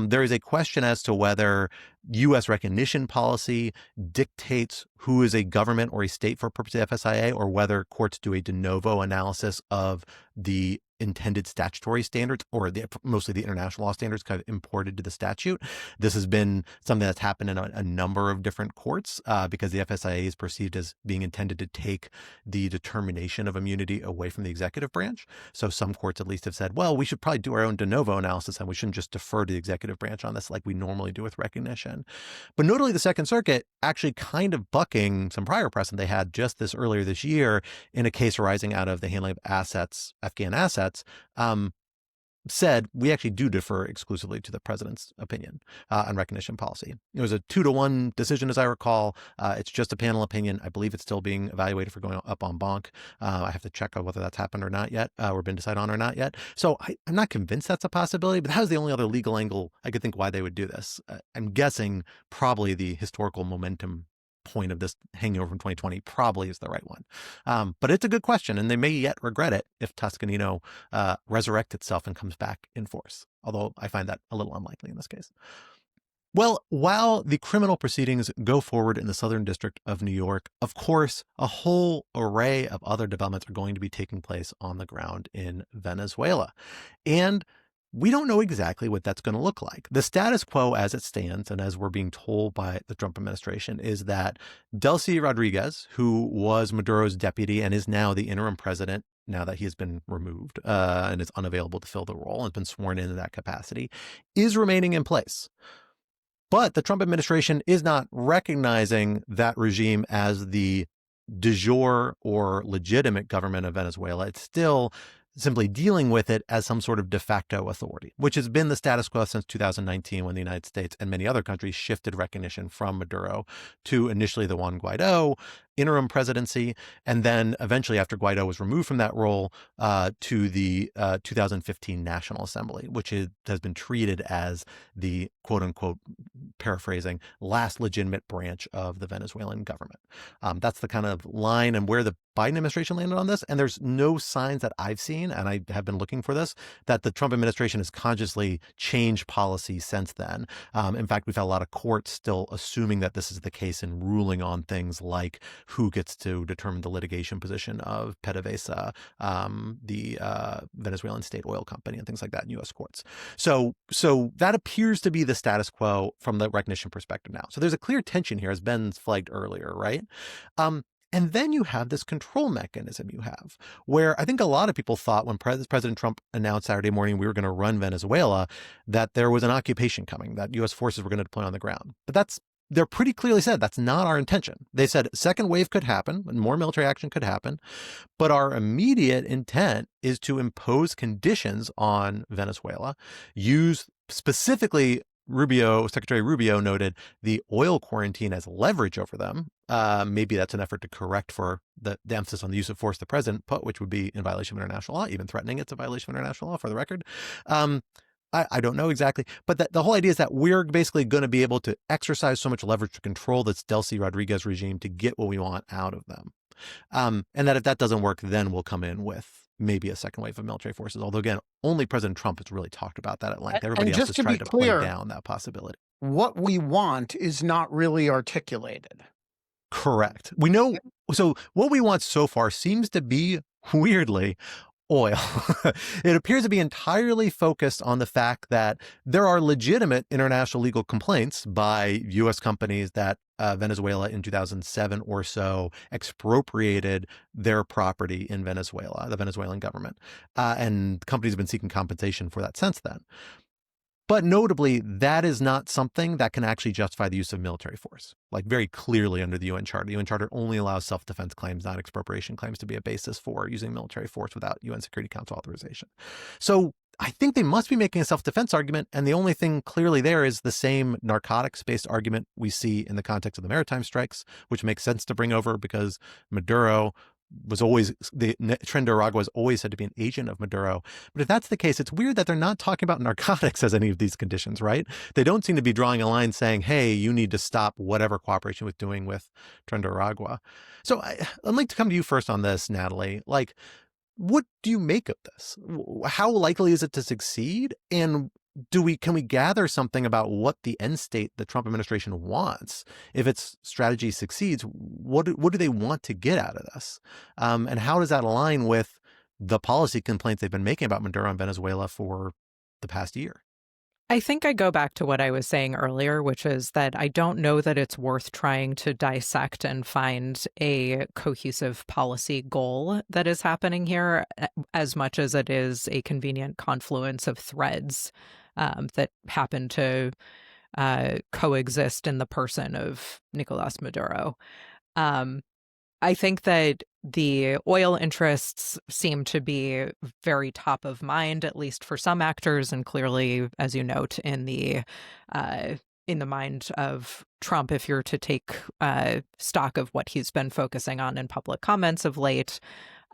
there is a question as to whether U.S. recognition policy dictates who is a government or a state for purposes of FSIA, or whether courts do a de novo analysis of the intended statutory standards or mostly the international law standards kind of imported to the statute. This has been something that's happened in a number of different courts because the FSIA is perceived as being intended to take the determination of immunity away from the executive branch. So some courts at least have said, well, we should probably do our own de novo analysis and we shouldn't just defer to the executive branch on this like we normally do with recognition. But notably, the Second Circuit actually kind of bucking some prior precedent they had just earlier this year in a case arising out of the handling of assets, Afghan assets, said we actually do defer exclusively to the president's opinion on recognition policy. It was a 2-1 decision, as I recall. It's just a panel opinion. I believe it's still being evaluated for going up en banc. I have to check out whether that's happened or not yet, or been decided on or not yet. So I'm not convinced that's a possibility, but that was the only other legal angle I could think why they would do this. I'm guessing probably the historical momentum point of this hanging over from 2020 probably is the right one. But it's a good question, and they may yet regret it if Toscanino resurrects itself and comes back in force, although I find that a little unlikely in this case. Well, while the criminal proceedings go forward in the Southern District of New York, of course, a whole array of other developments are going to be taking place on the ground in Venezuela. And we don't know exactly what that's going to look like. The status quo as it stands, and as we're being told by the Trump administration, is that Delcy Rodriguez, who was Maduro's deputy and is now the interim president, now that he has been removed and is unavailable to fill the role and has been sworn into that capacity, is remaining in place. But the Trump administration is not recognizing that regime as the de jure or legitimate government of Venezuela. It's still simply dealing with it as some sort of de facto authority, which has been the status quo since 2019 when the United States and many other countries shifted recognition from Maduro to initially the Juan Guaido interim presidency, and then eventually, after Guaido was removed from that role, to the 2015 National Assembly, which has been treated as the quote-unquote, paraphrasing, last legitimate branch of the Venezuelan government. That's the kind of line and where the Biden administration landed on this. And there's no signs that I've seen, and I have been looking for this, that the Trump administration has consciously changed policy since then. In fact, we've had a lot of courts still assuming that this is the case and ruling on things like who gets to determine the litigation position of PDVSA, the Venezuelan state oil company, and things like that in U.S. courts. So that appears to be the status quo from the recognition perspective now. So there's a clear tension here, as Ben's flagged earlier, right? And then you have this control mechanism you have, where I think a lot of people thought when President Trump announced Saturday morning we were going to run Venezuela, that there was an occupation coming, that U.S. forces were going to deploy on the ground. But they're pretty clearly said that's not our intention. They said a second wave could happen and more military action could happen, but our immediate intent is to impose conditions on Venezuela, use specifically Secretary Rubio noted the oil quarantine as leverage over them. Maybe that's an effort to correct for the emphasis on the use of force the president put, which would be in violation of international law. Even threatening it's a violation of international law, for the record. I don't know exactly, but the whole idea is that we're basically going to be able to exercise so much leverage to control this Delcy Rodriguez regime to get what we want out of them. And that if that doesn't work, then we'll come in with maybe a second wave of military forces. Although, again, only President Trump has really talked about that at length. Everybody else has tried to play down that possibility. What we want is not really articulated. Correct. We know. So what we want so far seems to be, weirdly, oil. It appears to be entirely focused on the fact that there are legitimate international legal complaints by U.S. companies that Venezuela in 2007 or so expropriated their property in Venezuela, the Venezuelan government. And companies have been seeking compensation for that since then. But notably, that is not something that can actually justify the use of military force, like very clearly under the UN Charter. The UN Charter only allows self-defense claims, not expropriation claims, to be a basis for using military force without UN Security Council authorization. So I think they must be making a self-defense argument. And the only thing clearly there is the same narcotics-based argument we see in the context of the maritime strikes, which makes sense to bring over because Maduro was always, the Tren de Aragua was always said to be an agent of Maduro. But if that's the case, it's weird that they're not talking about narcotics as any of these conditions, right? They don't seem to be drawing a line saying, hey, you need to stop whatever cooperation with doing with Tren de Aragua. So I'd like to come to you first on this, Natalie. Like, what do you make of this? How likely is it to succeed? And can we gather something about what the end state the Trump administration wants? If its strategy succeeds, what do they want to get out of this? And how does that align with the policy complaints they've been making about Maduro and Venezuela for the past year? I think I go back to what I was saying earlier, which is that I don't know that it's worth trying to dissect and find a cohesive policy goal that is happening here as much as it is a convenient confluence of threads that happen to coexist in the person of Nicolás Maduro. I think that the oil interests seem to be very top of mind, at least for some actors, and clearly, as you note, in the mind of Trump, if you're to take stock of what he's been focusing on in public comments of late.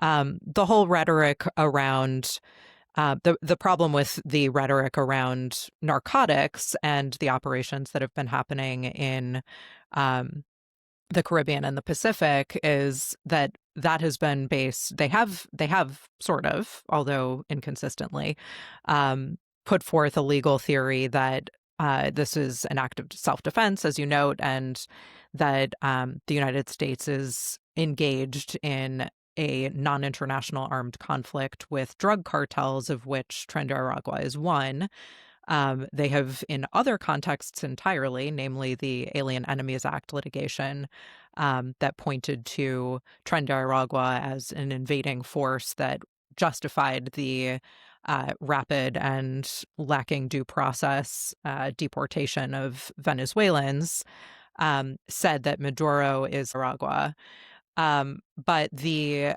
The whole rhetoric around the problem with the rhetoric around narcotics and the operations that have been happening in the Caribbean and the Pacific is that has been based. They have sort of, although inconsistently, put forth a legal theory that this is an act of self-defense, as you note, and that the United States is engaged in a non-international armed conflict with drug cartels, of which Tren de Aragua is one. They have, in other contexts entirely, namely the Alien Enemies Act litigation, that pointed to Nicaragua as an invading force that justified the rapid and lacking due process deportation of Venezuelans, said that Maduro is Nicaragua. But the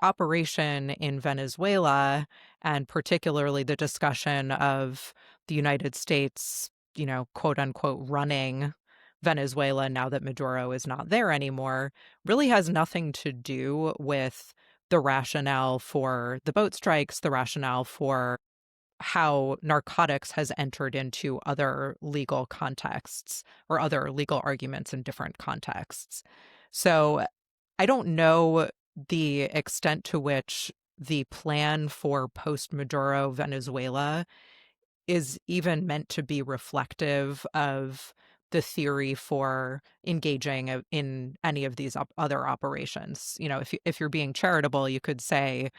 operation in Venezuela, and particularly the discussion of the United States, quote unquote, running Venezuela now that Maduro is not there anymore, really has nothing to do with the rationale for the boat strikes, the rationale for how narcotics has entered into other legal contexts or other legal arguments in different contexts. So I don't know the extent to which the plan for post-Maduro Venezuela is even meant to be reflective of the theory for engaging in any of these other operations. If you're being charitable, you could say,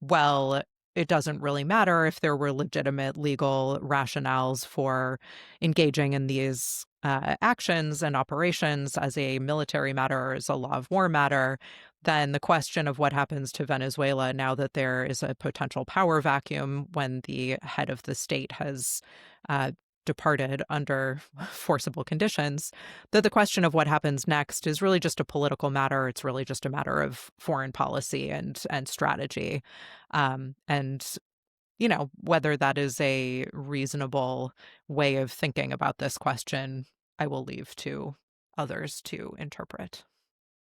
well, it doesn't really matter if there were legitimate legal rationales for engaging in these actions and operations as a military matter or as a law of war matter. Then the question of what happens to Venezuela now that there is a potential power vacuum when the head of the state has departed under forcible conditions, that the question of what happens next is really just a political matter. It's really just a matter of foreign policy and strategy. And whether that is a reasonable way of thinking about this question, I will leave to others to interpret.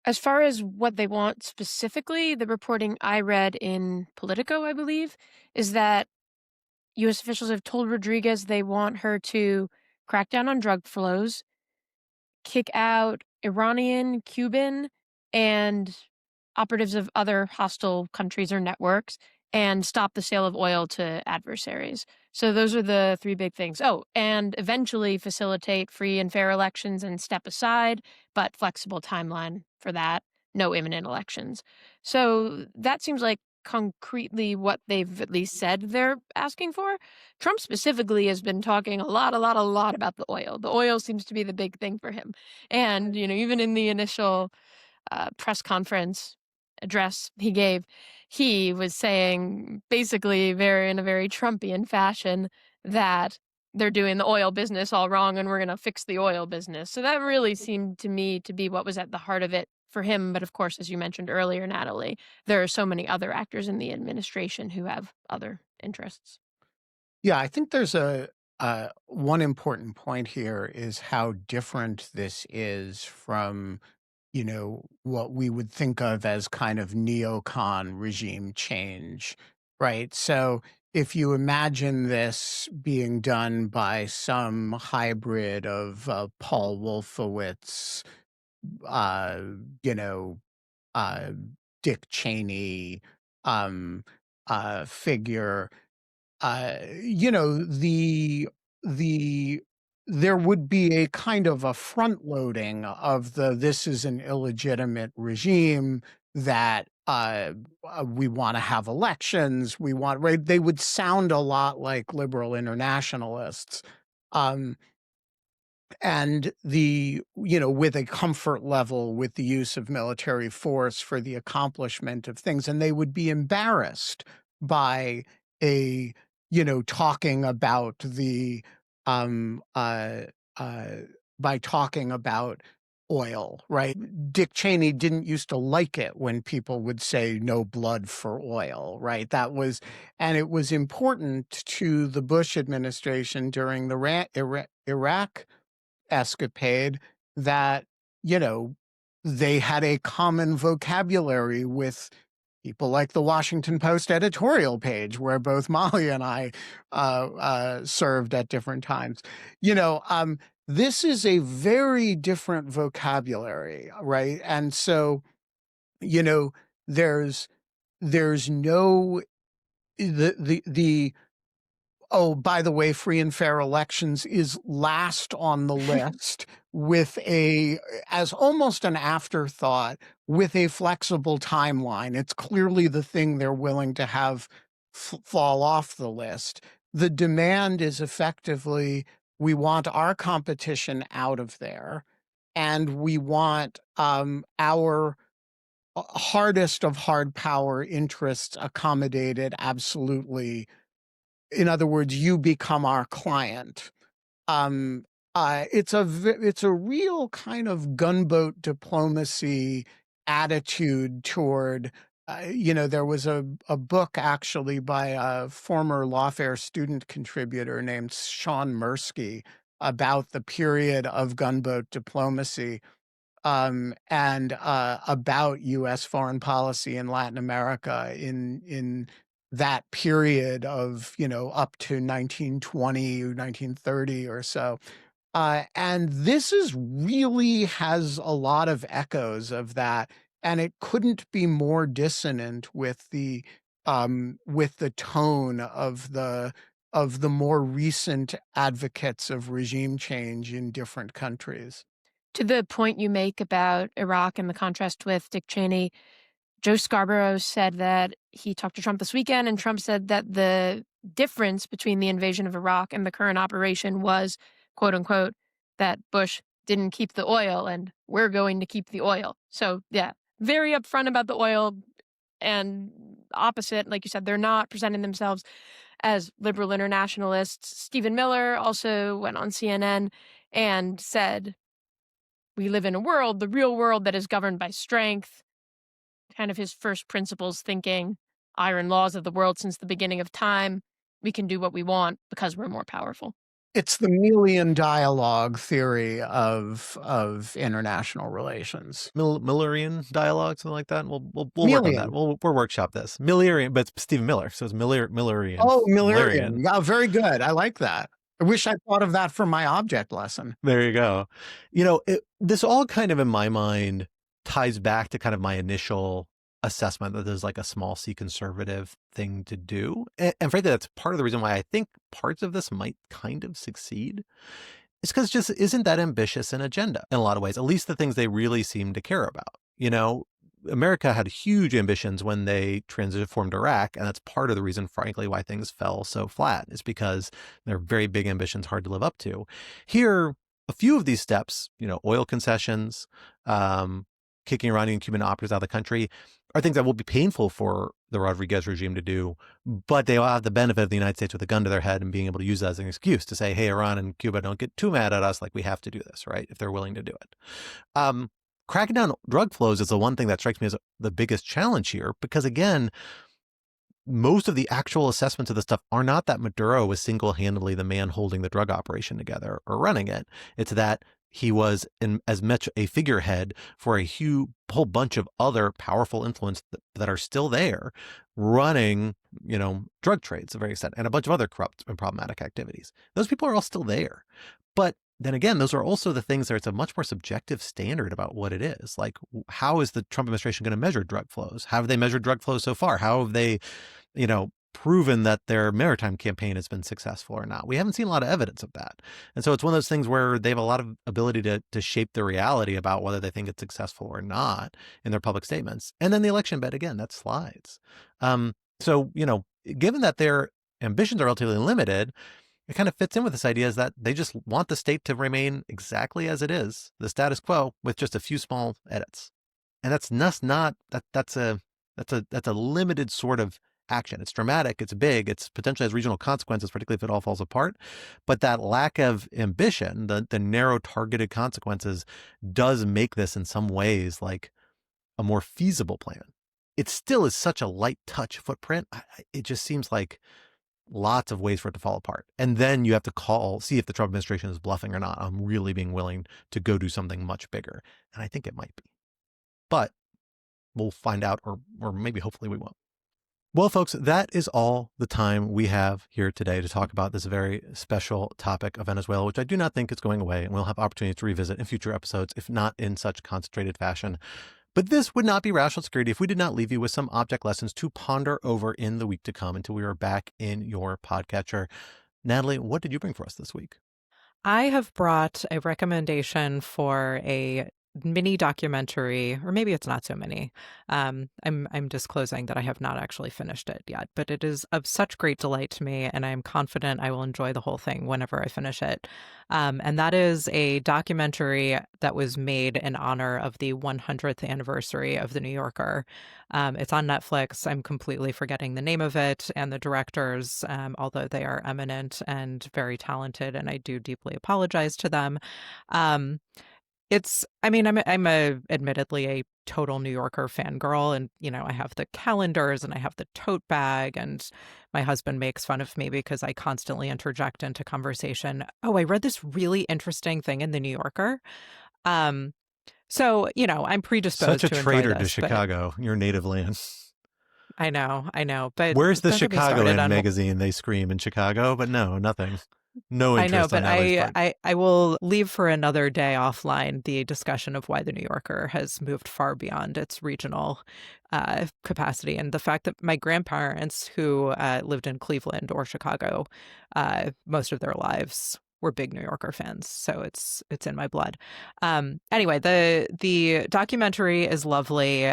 As far as what they want specifically, the reporting I read in Politico, I believe, is that U.S. officials have told Rodriguez they want her to crack down on drug flows, kick out Iranian, Cuban, and operatives of other hostile countries or networks, and stop the sale of oil to adversaries. So those are the three big things. Oh, and eventually facilitate free and fair elections and step aside, but flexible timeline for that. No imminent elections. So that seems like concretely what they've at least said they're asking for. Trump specifically has been talking a lot about the oil. The oil seems to be the big thing for him. And, even in the initial press conference address he gave, he was saying basically in a very Trumpian fashion that they're doing the oil business all wrong and we're going to fix the oil business. So that really seemed to me to be what was at the heart of it for him. But of course, as you mentioned earlier, Natalie, there are so many other actors in the administration who have other interests. Yeah, I think there's one important point here is how different this is from what we would think of as kind of neocon regime change, right? So if you imagine this being done by some hybrid of Paul Wolfowitz, uh, you know, Dick Cheney figure, the there would be a kind of a front loading of this is an illegitimate regime that we want to have elections. Right? They would sound a lot like liberal internationalists. And with a comfort level with the use of military force for the accomplishment of things. And they would be embarrassed by talking about talking about oil, right? Dick Cheney didn't used to like it when people would say no blood for oil, right? And it was important to the Bush administration during the Iraq escapade that, they had a common vocabulary with people like the Washington Post editorial page, where both Molly and I served at different times. This is a very different vocabulary, right? And so, there's no the oh, by the way, free and fair elections is last on the list as almost an afterthought with a flexible timeline. It's clearly the thing they're willing to have fall off the list. the demand is effectively, we want our competition out of there, and we want our hardest of hard power interests accommodated absolutely. In other words, you become our client. Um, it's a real kind of gunboat diplomacy attitude toward. There was a book actually by a former Lawfare student contributor named Sean Mirsky about the period of gunboat diplomacy, and about U.S. foreign policy in Latin America in that period of, up to 1920 or 1930 or so. And this really has a lot of echoes of that, and it couldn't be more dissonant with the tone of the more recent advocates of regime change in different countries. To the point you make about Iraq and the contrast with Dick Cheney, Joe Scarborough said that he talked to Trump this weekend, and Trump said that the difference between the invasion of Iraq and the current operation was, quote unquote, that Bush didn't keep the oil and we're going to keep the oil. So, yeah, very upfront about the oil, and opposite, like you said, they're not presenting themselves as liberal internationalists. Stephen Miller also went on CNN and said, we live in a world, the real world, that is governed by strength. Kind of his first principles thinking, iron laws of the world since the beginning of time. We can do what we want because we're more powerful. It's the Millian dialogue theory of international relations. Millerian dialogue, something like that. We'll work on that. We'll workshop this. Millerian, but it's Stephen Miller, so it's Millerian. Oh, Millerian. Yeah, very good. I like that. I wish I thought of that for my object lesson. There you go. This all kind of, in my mind, ties back to kind of my initial assessment that there's like a small c conservative thing to do. And frankly, that's part of the reason why I think parts of this might kind of succeed. It's because just isn't that ambitious an agenda in a lot of ways, at least the things they really seem to care about. America had huge ambitions when they transformed Iraq, and that's part of the reason, frankly, why things fell so flat, is because they're very big ambitions, hard to live up to. Here, a few of these steps, oil concessions, kicking Iranian and Cuban operatives out of the country, are things that will be painful for the Rodriguez regime to do, but they will have the benefit of the United States with a gun to their head and being able to use that as an excuse to say, hey, Iran and Cuba, don't get too mad at us, like we have to do this, right, if they're willing to do it. Cracking down drug flows is the one thing that strikes me as the biggest challenge here, because again, most of the actual assessments of this stuff are not that Maduro was single-handedly the man holding the drug operation together or running it. It's that he was as much a figurehead for a whole bunch of other powerful influence that are still there running, drug trades to a very extent, and a bunch of other corrupt and problematic activities. Those people are all still there. But then again, those are also the things that it's a much more subjective standard about what it is. Like, how is the Trump administration going to measure drug flows? How have they measured drug flows so far? How have they, proven that their maritime campaign has been successful or not? We haven't seen a lot of evidence of that. And so it's one of those things where they have a lot of ability to shape the reality about whether they think it's successful or not in their public statements. And then the election bet, again, that slides. So, given that their ambitions are relatively limited, it kind of fits in with this idea is that they just want the state to remain exactly as it is, the status quo, with just a few small edits. And that's a limited sort of action. It's dramatic, it's big, it's potentially has regional consequences, particularly if it all falls apart. But that lack of ambition, the narrow targeted consequences, does make this in some ways like a more feasible plan. It still is such a light touch footprint. It just seems like lots of ways for it to fall apart. And then you have to see if the Trump administration is bluffing or not. I'm really being willing to go do something much bigger. And I think it might be. But we'll find out, or maybe hopefully we won't. Well, folks, that is all the time we have here today to talk about this very special topic of Venezuela, which I do not think is going away, and we'll have opportunities to revisit in future episodes, if not in such concentrated fashion. But this would not be Rational Security if we did not leave you with some object lessons to ponder over in the week to come until we are back in your podcatcher. Natalie, what did you bring for us this week? I have brought a recommendation for a mini documentary, or maybe it's not so mini. I'm disclosing that I have not actually finished it yet, but it is of such great delight to me, and I'm confident I will enjoy the whole thing whenever I finish it. And that is a documentary that was made in honor of the 100th anniversary of The New Yorker. It's on Netflix. I'm completely forgetting the name of it and the directors, although they are eminent and very talented, and I do deeply apologize to them. I'm admittedly a total New Yorker fangirl, and, I have the calendars and I have the tote bag, and my husband makes fun of me because I constantly interject into conversation. Oh, I read this really interesting thing in the New Yorker. So, I'm predisposed Such a to enjoy traitor to this, but Chicago, your native land. I know, but Where's the don't get me Chicago started in on magazine? They scream in Chicago, but no, nothing. No I know, interest on but Natalie's part. I will leave for another day offline the discussion of why the New Yorker has moved far beyond its regional capacity, and the fact that my grandparents, who lived in Cleveland or Chicago most of their lives, were big New Yorker fans. So it's in my blood. Anyway, the documentary is lovely.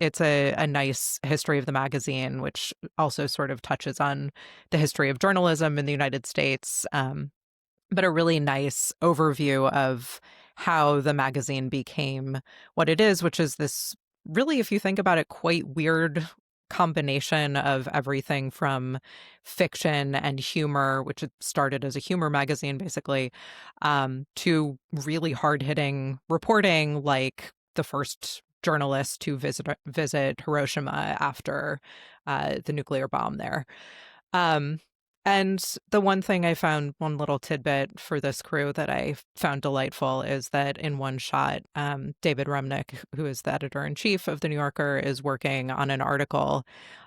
It's a nice history of the magazine, which also sort of touches on the history of journalism in the United States, but a really nice overview of how the magazine became what it is, which is this really, if you think about it, quite weird combination of everything from fiction and humor, which it started as a humor magazine, basically, to really hard-hitting reporting, like the first journalist to visit Hiroshima after the nuclear bomb there. And the one thing I found, one little tidbit for this crew that I found delightful, is that in one shot, David Remnick, who is the editor-in-chief of The New Yorker, is working on an article.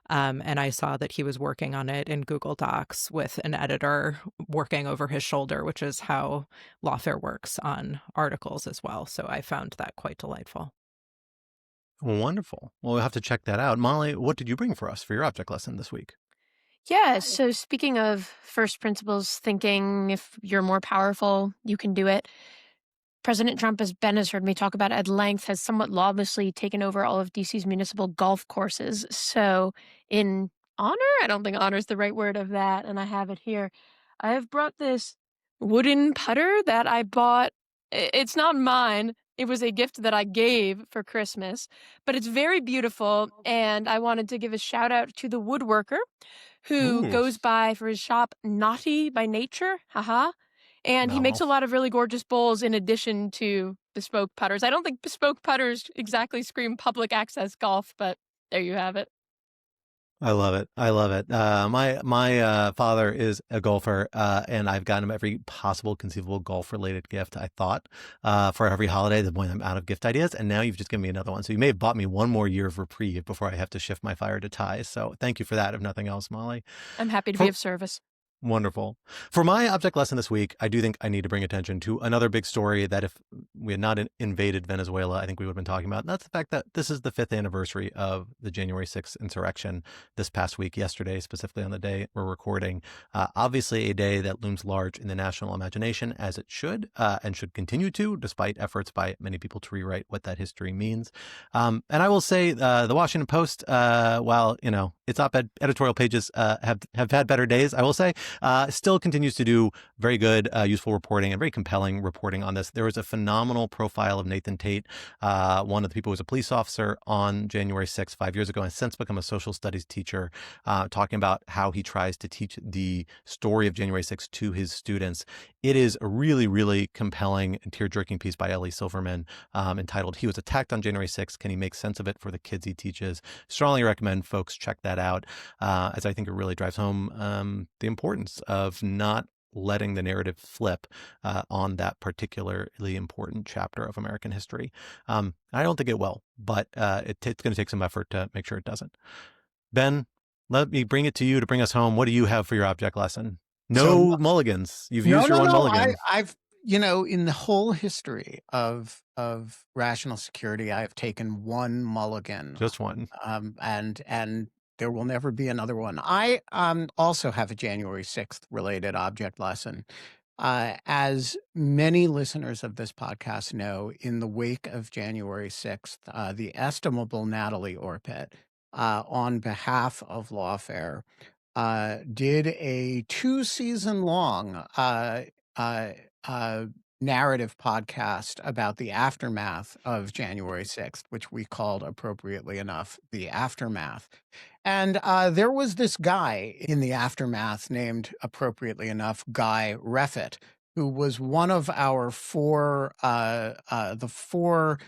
And I saw that he was working on it in Google Docs with an editor working over his shoulder, which is how Lawfare works on articles as well. So I found that quite delightful. Wonderful. Well, we'll have to check that out. Molly, what did you bring for us for your object lesson this week? Yeah, so speaking of first principles thinking, if you're more powerful, you can do it. President Trump, as Ben has heard me talk about at length, has somewhat lawlessly taken over all of DC's municipal golf courses. So, in honor, I don't think honor is the right word of that, and I have it here. I have brought this wooden putter that I bought. It's not mine. It was a gift that I gave for Christmas, but it's very beautiful, and I wanted to give a shout out to the woodworker who Ooh. goes by for his shop Naughty by Nature. Haha. And he makes a lot of really gorgeous bowls in addition to bespoke putters. I don't think bespoke putters exactly scream public access golf, but there you have it. I love it. I love it. My father is a golfer, and I've gotten him every possible conceivable golf-related gift, I thought, for every holiday. The point I'm out of gift ideas, and now you've just given me another one. So you may have bought me one more year of reprieve before I have to shift my fire to ties. So thank you for that, if nothing else, Molly. I'm happy to be of service. Wonderful. For my object lesson this week, I do think I need to bring attention to another big story that if we had not invaded Venezuela, I think we would have been talking about. And that's the fact that this is the 5th anniversary of the January 6th insurrection this past week, yesterday, specifically on the day we're recording. Obviously a day that looms large in the national imagination, as it should, and should continue to, despite efforts by many people to rewrite what that history means. And I will say the Washington Post, while, its op-ed editorial pages have had better days, I will say, still continues to do very good, useful reporting and very compelling reporting on this. There was a phenomenal profile of Nathan Tate, one of the people who was a police officer on January 6th, 5 years ago, and has since become a social studies teacher, talking about how he tries to teach the story of January 6th to his students. It is a really, really compelling and tear-jerking piece by Ellie Silverman, entitled "He Was Attacked on January 6th. Can He Make Sense of It for the Kids He Teaches?" Strongly recommend folks check that out, as I think it really drives home the importance of not letting the narrative flip on that particularly important chapter of American history. I don't think it will, but it's going to take some effort to make sure it doesn't. Ben, let me bring it to you to bring us home. What do you have for your object lesson? No mulligans. You've used your one mulligan. I've in the whole history of rational security, I have taken one mulligan. Just one. And there will never be another one. I also have a January 6th related object lesson. As many listeners of this podcast know, in the wake of January 6th, the estimable Natalie Orpett, on behalf of Lawfare, did a 2-season-long narrative podcast about the aftermath of January 6th, which we called appropriately enough the aftermath. And there was this guy in the aftermath named, appropriately enough, Guy Reffitt, who was one of our the four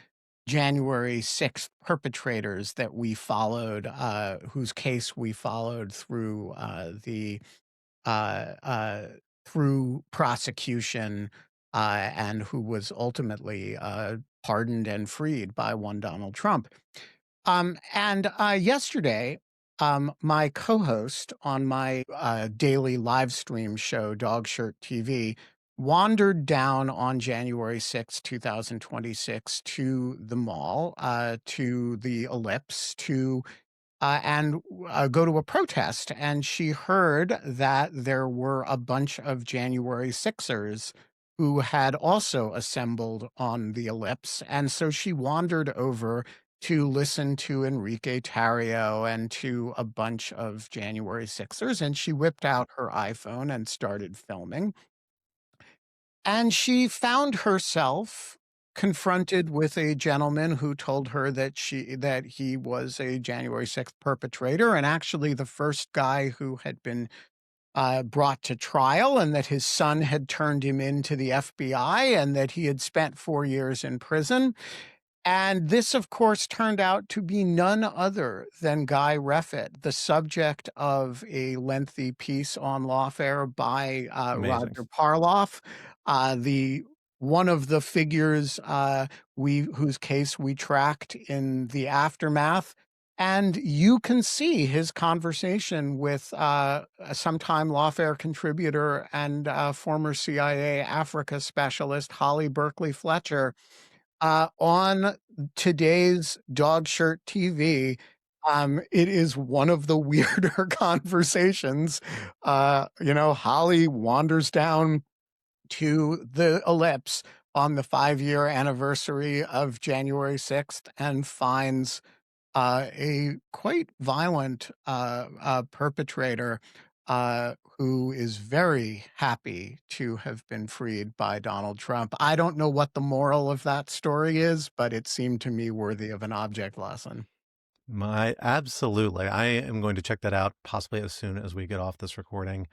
January 6th perpetrators that we followed, whose case we followed uh, uh, through prosecution, and who was ultimately pardoned and freed by one Donald Trump. And yesterday, my co-host on my daily live stream show, Dog Shirt TV, wandered down on January 6, 2026 to the mall, to the Ellipse, to and go to a protest. And she heard that there were a bunch of January Sixers who had also assembled on the Ellipse. And so she wandered over to listen to Enrique Tarrio and to a bunch of January Sixers. And she whipped out her iPhone and started filming. And she found herself confronted with a gentleman who told her that he was a January 6th perpetrator, and actually the first guy who had been brought to trial, and that his son had turned him into the FBI, and that he had spent 4 years in prison. And this, of course, turned out to be none other than Guy Reffitt, the subject of a lengthy piece on Lawfare by Amazing. Roger Parloff, one of the figures whose case we tracked in the aftermath. And you can see his conversation with a sometime Lawfare contributor and former CIA Africa specialist Holly Berkeley Fletcher on today's Dog Shirt TV. It is one of the weirder conversations. Holly wanders down to the Ellipse on the 5-year anniversary of January 6th and finds a quite violent perpetrator who is very happy to have been freed by Donald Trump. I don't know what the moral of that story is, but it seemed to me worthy of an object lesson. Absolutely. I am going to check that out possibly as soon as we get off this recording.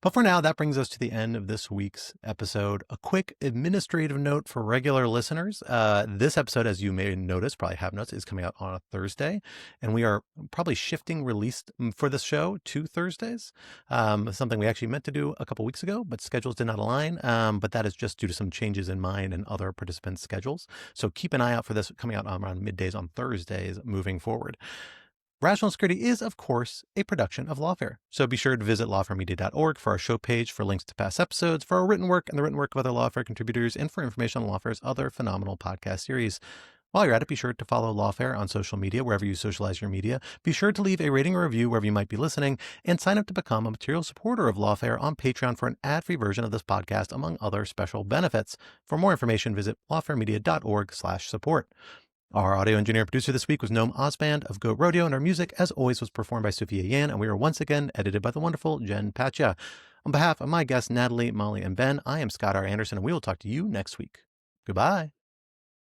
But for now, that brings us to the end of this week's episode. A quick administrative note for regular listeners. This episode, as you may notice, probably have noticed, is coming out on a Thursday. And we are probably shifting release for this show to Thursdays. Something we actually meant to do a couple weeks ago, but schedules did not align. But that is just due to some changes in mine and other participants' schedules. So keep an eye out for this coming out around middays on Thursdays moving forward. Rational Security is, of course, a production of Lawfare. So be sure to visit lawfaremedia.org for our show page, for links to past episodes, for our written work and the written work of other Lawfare contributors, and for information on Lawfare's other phenomenal podcast series. While you're at it, be sure to follow Lawfare on social media, wherever you socialize your media. Be sure to leave a rating or review wherever you might be listening, and sign up to become a material supporter of Lawfare on Patreon for an ad-free version of this podcast, among other special benefits. For more information, visit lawfaremedia.org/support. Our audio engineer and producer this week was Noam Osband of Goat Rodeo, and our music, as always, was performed by Sophia Yan, and we were once again edited by the wonderful Jen Patja. On behalf of my guests, Natalie, Molly, and Ben, I am Scott R. Anderson, and we will talk to you next week. Goodbye.